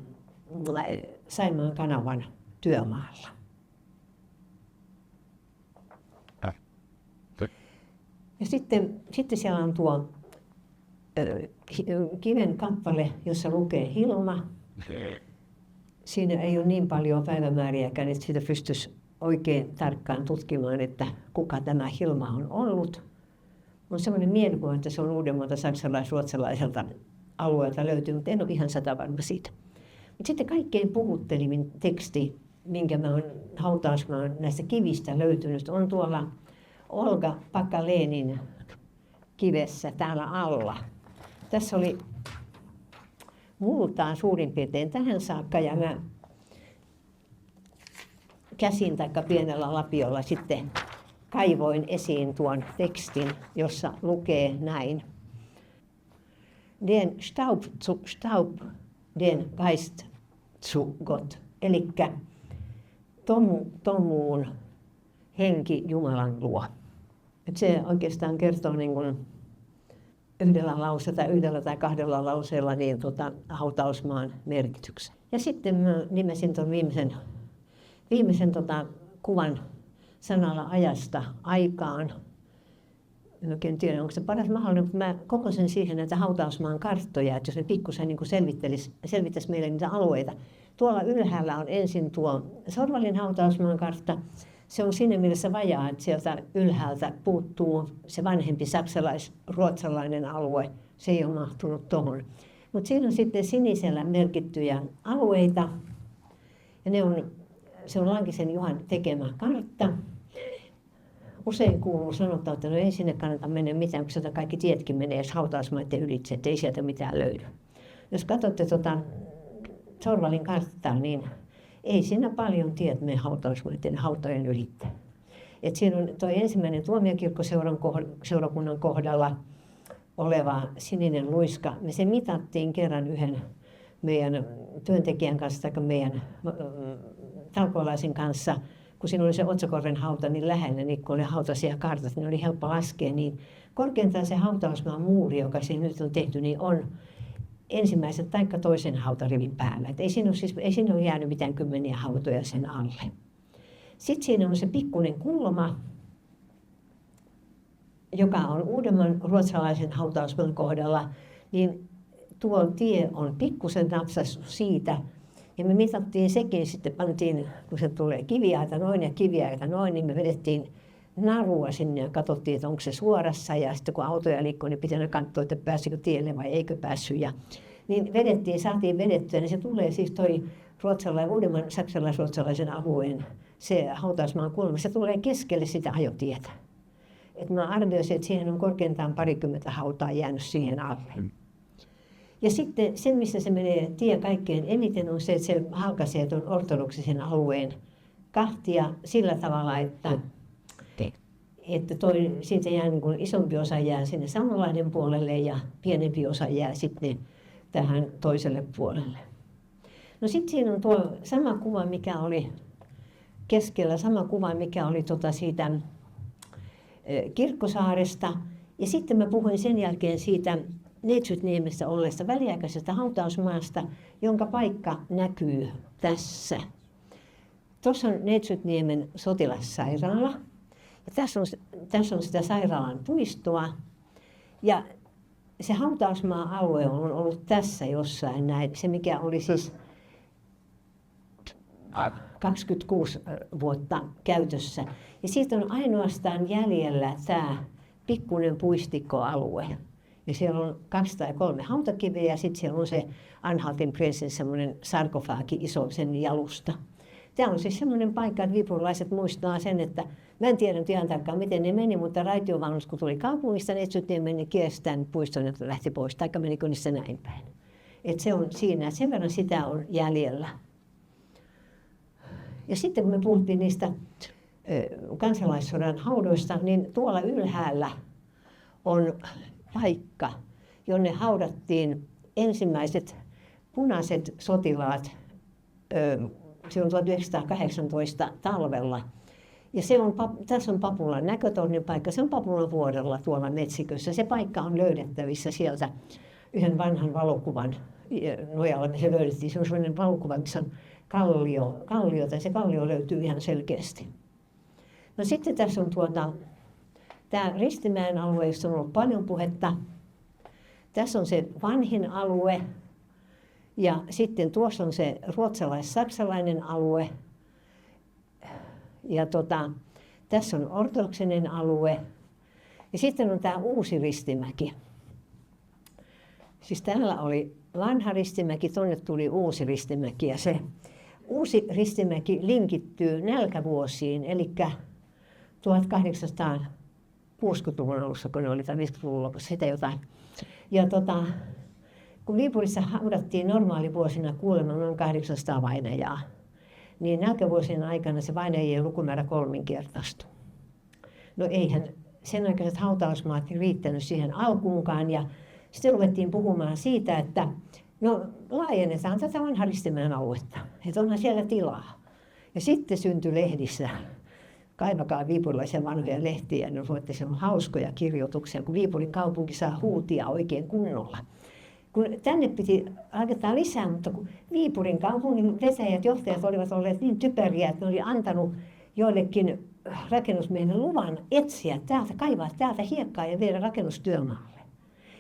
Saimaan kanavan työmaalla. Ja sitten siellä on tuo kiven kappale, jossa lukee Hilma. Siinä ei ole niin paljon päivämääriäkään, että sitä pystyisi oikein tarkkaan tutkimaan, että kuka tämä Hilma on ollut. On sellainen mielikuva, että se on Uudenmaalta saksalais-ruotsalaiselta alueelta löytyy, mutta en ole ihan 100% varma siitä. Mutta sitten kaikkein puhuttelivin teksti, minkä mä oon hautausmaan näistä kivistä löytynyt, on tuolla Olga Pakalenin kivessä täällä alla. Tässä oli multaa suurin piirtein tähän saakka, ja mä käsin tai pienellä lapiolla sitten kaivoin esiin tuon tekstin, jossa lukee näin. Den Staub zu Staub, den Geist zu Gott. Elikkä tomuun henki Jumalan luo. Et se oikeastaan kertoo niin kuin yhdellä tai 2 lauseella niin hautausmaan merkityksen. Ja sitten mä nimesin tuon viimeisen kuvan sanalla ajasta aikaan. En oikein tiedä, onko se paras mahdollinen, mutta mä kokosin siihen näitä hautausmaan karttoja, että jos ne pikkusen niin selvittäisi meille niitä alueita. Tuolla ylhäällä on ensin tuo Sorvalin hautausmaan kartta. Se on siinä mielessä vajaa, että sieltä ylhäältä puuttuu se vanhempi saksalais-ruotsalainen alue. Se ei ole mahtunut tuohon. Mutta siinä on sitten sinisellä merkittyjä alueita. Ja se on Lankisen Juhan tekemä kartta. Usein kuuluu sanotaan, että no ei sinne kannata mennä mitään, kun sieltä kaikki tietkin menee edes hautausmaiden ylitse, että ei sieltä mitään löydy. Jos katsotte Sorvalin karttaa, niin ei siinä paljon tiet mene hautausmaiden hautojen ylitse. Et siinä on tuo ensimmäinen tuomiokirkkoseurakunnan kohdalla oleva sininen luiska. Me se mitattiin kerran yhden meidän työntekijän kanssa tai meidän talkoolaisen kanssa, kun siinä oli se Otsakorven hauta niin lähellä, niin kun oli hautaisia kartat, niin oli helppo laskea. Niin korkeintaan se hautausmaan muuri, joka siinä nyt on tehty, niin on ensimmäisen tai toisen hautarivin päällä. Et ei siinä ole jäänyt mitään 10 hautoja sen alle. Sitten siinä on se pikkuinen kulma, joka on Uudenmaan ruotsalaisen hautausmaan kohdalla, niin tuo tie on pikkusen napsassu siitä. Ja me mitattiin sekin, sitten pantiin, kun se tulee kiviaita noin ja kiviaita noin, niin me vedettiin narua sinne ja katsottiin, että onko se suorassa. Ja sitten kun autoja liikkuu, niin pitää katsoa, että pääsikö tielle vai eikö päässyt. Ja niin saatiin vedettyä, niin se tulee siis toi uudemman saksalais-ruotsalaisen alueen se hautausmaan kulma, se tulee keskelle sitä ajotietä. Et mä arvioisin, että siihen on korkeintaan 20 hautaa jäänyt siihen alle. Ja sitten se, missä se menee tie kaikkein eniten, on se, että se halkaisee tuon ortodoksisen alueen kahtia sillä tavalla, että siitä jää niin kuin isompi osa jää sinne samanlainen puolelle ja pienempi osa jää sitten tähän toiselle puolelle. No sitten siinä on tuo sama kuva, mikä oli keskellä, sama kuva, mikä oli siitä Kirkkosaaresta. Ja sitten mä puhuin sen jälkeen siitä Neitsytniemessä olleesta väliaikaisesta hautausmaasta, jonka paikka näkyy tässä. Tuossa on Neitsytniemen sotilassairaala. Ja tässä on sitä sairaalan puistoa. Ja se hautausmaa-alue on ollut tässä jossain näin. Se mikä oli siis 26 vuotta käytössä. Ja siitä on ainoastaan jäljellä tämä pikkuinen puistikkoalue. Ja siellä on 2 tai 3 hautakiveä ja sitten siellä on se Anhaltin Prinsen semmoinen sarkofaagi, iso sen jalusta. Tämä on siis semmoinen paikka, että viipurilaiset muistaa sen, että mä en tiedä ihan tarkkaan miten ne meni, mutta raitiovaunus kun tuli kaupungista, ne meni kierstään puiston ja lähti pois, taikka menikö niissä näin päin. Et se on siinä, sen verran sitä on jäljellä. Ja sitten kun me puhuttiin niistä kansalaissodan haudoista, niin tuolla ylhäällä on paikka, jonne haudattiin ensimmäiset punaiset sotilaat silloin 1918 talvella. Ja tässä on Papulan näkötornin paikka, se on Papulan vuorella tuolla metsikössä. Se paikka on löydettävissä sieltä yhden vanhan valokuvan nojalla, se löydettiin. Se on sellainen valokuva, missä on kallio, tai se kallio löytyy ihan selkeästi. No sitten tässä on tämä Ristimäen alue, jossa on ollut paljon puhetta. Tässä on se vanhin alue. Ja sitten tuossa on se ruotsalais-saksalainen alue. Ja tässä on ortodoksinen alue. Ja sitten on tämä uusi Ristimäki. Siis täällä oli vanha Ristimäki, tuonne tuli uusi Ristimäki. Ja se uusi Ristimäki linkittyy nälkävuosiin, eli 1860-luvun alussa, kun ne oli, tai 50-luvun lopussa, sitä jotain. Ja kun Viipurissa haudattiin normaalivuosina kuulemma noin 800 vainajaa, niin nälkävuosien aikana se vainajien lukumäärä 3-kertaistui. No eihän sen aikaiset hautausmaat riittänyt siihen alkuunkaan, ja sitten ruvettiin puhumaan siitä, että no laajennetaan tätä vanhan Ristimäen aluetta, että onhan siellä tilaa. Ja sitten syntyi lehdissä, kaivakaa viipurilaisia vanhoja lehtiä, niin voitte siellä hauskoja kirjoituksia, kun Viipurin kaupunki saa huutia oikein kunnolla. Kun tänne piti rakentaa lisää, mutta kun Viipurin kaupungin vetäjät, johtajat olivat olleet niin typeriä, että ne oli antanut joillekin rakennusmiehille luvan etsiä täältä, kaivaa täältä hiekkaa ja viedä rakennustyömaalle.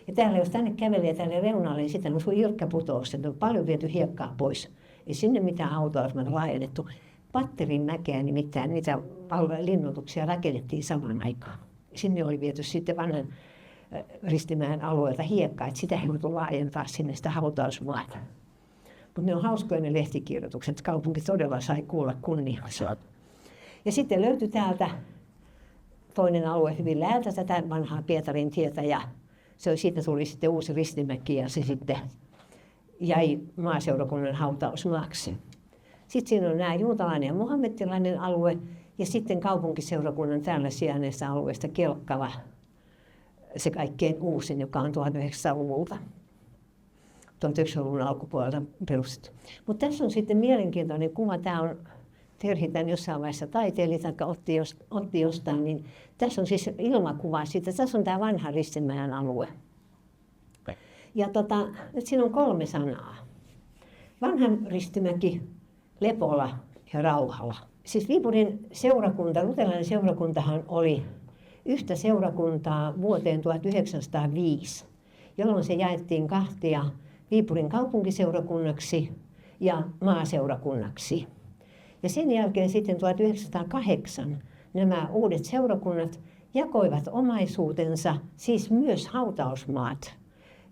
Ja täällä, jos tänne kävelee tänne reunalle, niin sitten on sun jyrkkä putous, että on paljon viety hiekkaa pois. Ei sinne mitään hautausmaata laajennettu. Patterin-mäkeä nimittäin, niitä linnoituksia rakennettiin samaan aikaan. Sinne oli viety sitten vanhan Ristimäen alueelta hiekkaa, että sitä ei voitu laajentaa sinne sitä hautausmaata. Mutta ne on hauskoja ne lehtikirjoitukset, kaupunki todella sai kuulla kunniansa. Ja sitten löytyi täältä toinen alue hyvin läheltä tätä vanhaa Pietarin tietä, ja siitä tuli sitten uusi Ristimäki, ja se sitten jäi maaseurakunnan hautausmaaksi. Sitten siinä on nämä juutalainen ja muhammettilainen alue, ja sitten kaupunkiseurakunnan täällä sijainneesta alueesta Kelkkala, se kaikkein uusin, joka on 1900-luvulta, 1900-luvun alkupuolelta perustettu. Mutta tässä on sitten mielenkiintoinen kuva, tämä on Terhi tämän jossain vaiheessa taiteili tai otti jostain, niin tässä on siis ilmakuva siitä, tässä on tämä vanha Ristimäen alue. Ja nyt siinä on 3 sanaa. Vanhan Ristimäki, Lepola ja Rauhala. Siis Viipurin seurakunta, luterilainen seurakuntahan oli yhtä seurakuntaa vuoteen 1905, jolloin se jaettiin 2 Viipurin kaupunkiseurakunnaksi ja maaseurakunnaksi. Ja sen jälkeen sitten 1908 nämä uudet seurakunnat jakoivat omaisuutensa, siis myös hautausmaat,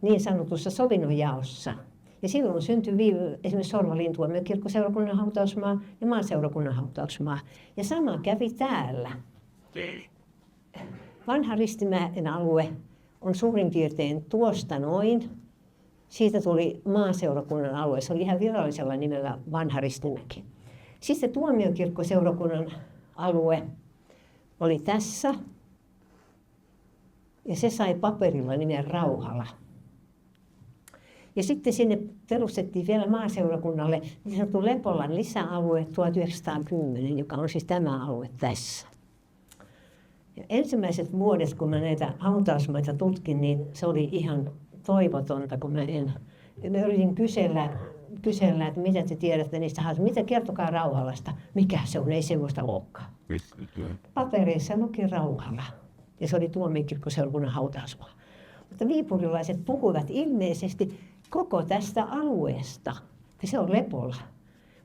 niin sanotussa sovinnonjaossa. Ja silloin syntyi esimerkiksi Sorvalin tuomiokirkkoseurakunnan hautausmaa ja maaseurakunnan hautausmaa. Ja sama kävi täällä. Vanha Ristimäen alue on suurin piirtein tuosta noin. Siitä tuli maaseurakunnan alue. Se oli ihan virallisella nimellä Vanha Ristimäki. Sitten tuomiokirkkoseurakunnan alue oli tässä. Ja se sai paperilla nimen Rauhala. Ja sitten sinne perustettiin vielä maaseurakunnalle niin sanottu Lepolan lisäalue 1910, joka on siis tämä alue tässä. Ja ensimmäiset vuodet, kun mä näitä hautausmaita tutkin, niin se oli ihan toivotonta, kun mä yritin kysellä, että mitä te tiedätte niistä hautausmaista. Mitä kertokaa Rauhalasta? Mikä se on? Ei semmoista olekaan. Papereissa luki Rauhala. Ja se oli tuomiokirkkoseurakunnan hautausmaa. Mutta viipurilaiset puhuivat ilmeisesti koko tästä alueesta. Ja se on Lepola.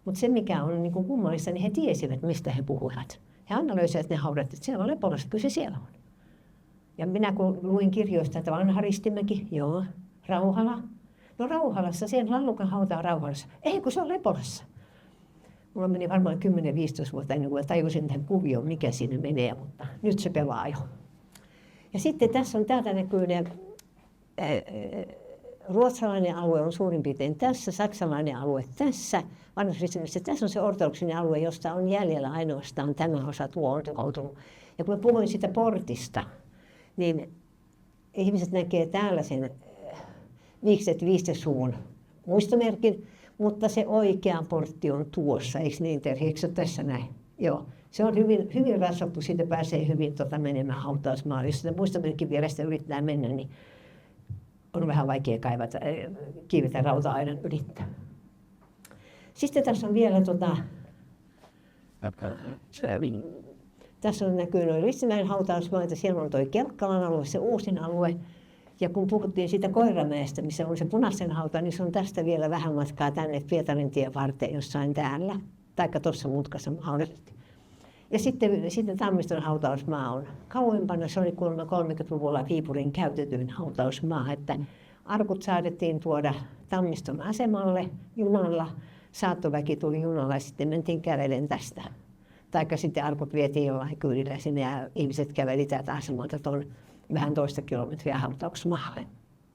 Mutta se mikä on niin kuin kummallista, niin he tiesivät mistä he puhuivat. He analysoivat ne haudat, että siellä on Lepolassa, kyllä se siellä on. Ja minä kun luin kirjoista, että Vanha Ristimäki, joo, Rauhala. No Rauhalassa, sen Lallukan hauta on Rauhalassa. Ei kun se on Lepolassa. Mulla meni varmaan 10-15 vuotta ennen kuin tajusin tämän kuvion, mikä sinne menee, mutta nyt se pelaa jo. Ja sitten tässä on, täältä näkyy ne, ruotsalainen alue on suurin piirtein tässä, saksalainen alue tässä, Vanhassa tässä on se ortodoksinen alue, josta on jäljellä ainoastaan tämä osa tuolta. Ja kun mä puhuin siitä portista, niin ihmiset näkee täällä sen Viikset Viistesuun muistomerkin, mutta se oikea portti on tuossa, eikö niin Terhi, eikö se ole tässä näin? Joo. Se on hyvin rasvattu, siitä pääsee hyvin menemään hautausmaalle. Jos sitä muistomerkin vierestä yrittää mennä, niin on vähän vaikea kiivetä rauta-aidan ylittää. Sitten tässä on vielä tässä on näkyy noin Ristimäen hautausmaita, siellä on toi Kelkkalan alue, se uusin alue. Ja kun puhuttiin siitä Koiramäestä, missä on se punaisen hauta, niin se on tästä vielä vähän matkaa tänne Pietarin-tien varteen jossain täällä. Taikka tuossa mutkassa mahdollisesti. Ja sitten Tammiston hautausmaa on kauempana. Se oli kuulemma 30-luvulla Viipurin käytetyin hautausmaa, että arkut saadettiin tuoda Tammiston asemalle junalla. Saattoväki tuli junalla ja sitten mentiin kävellen tästä. Taikka sitten arkut vietiin jollain kyydillä sinne ja ihmiset käveli täältä asemalta tuon vähän toista kilometriä hautausmaalle.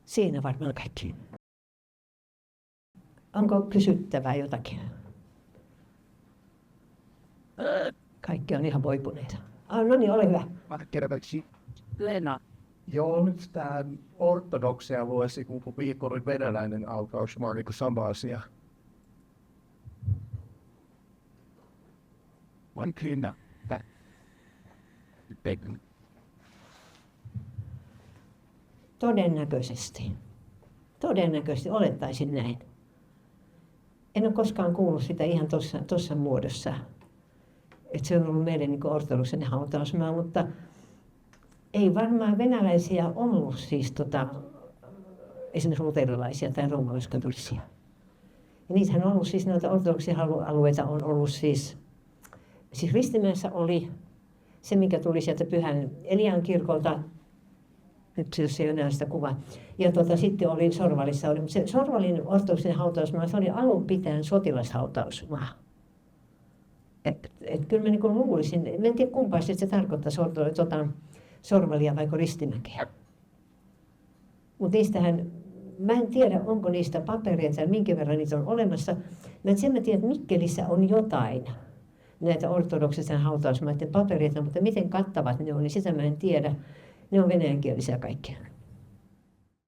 Siinä varmaan kaikki. Onko kysyttävää jotakin? Kaikki on ihan voipuneita. No niin, ole hyvä.
Lena.
Joo, nyt tämä ortodoksia luesi, kun Viipurin venäläinen hautausmaa, niin kuin sama asia.
Kyllä.
Todennäköisesti olettaisin näin. En ole koskaan kuullut sitä ihan tuossa muodossa, että se on ollut meille niin ortodoksinen hautausmaa, mutta ei varmaan venäläisiä ollut siis esimerkiksi luterilaisia tai roomalaiskatolisia. Ja niitähän on ollut siis noita ortodoksia alueita on ollut siis Ristimäessä oli se, mikä tuli sieltä Pyhän Elian kirkolta, nyt se ei ole enää sitä kuvaa. Ja sitten oli Sorvalissa, se Sorvalin ortodoksinen hautausmaa, se oli alun pitäen sotilashautausmaa. Kyllä mä niin luulisin, en tiedä kumpaa se tarkoittaa Sorvalia vai Ristimäkeä. Mutta niistähän, mä en tiedä onko niistä papereita ja minkä verran niitä on olemassa. Mä tiedän, että Mikkelissä on jotain näitä ortodoksisen hautausmaiden papereita, mutta miten kattavat ne on, niin sitä mä en tiedä. Ne on venäjänkielisiä kaikkia.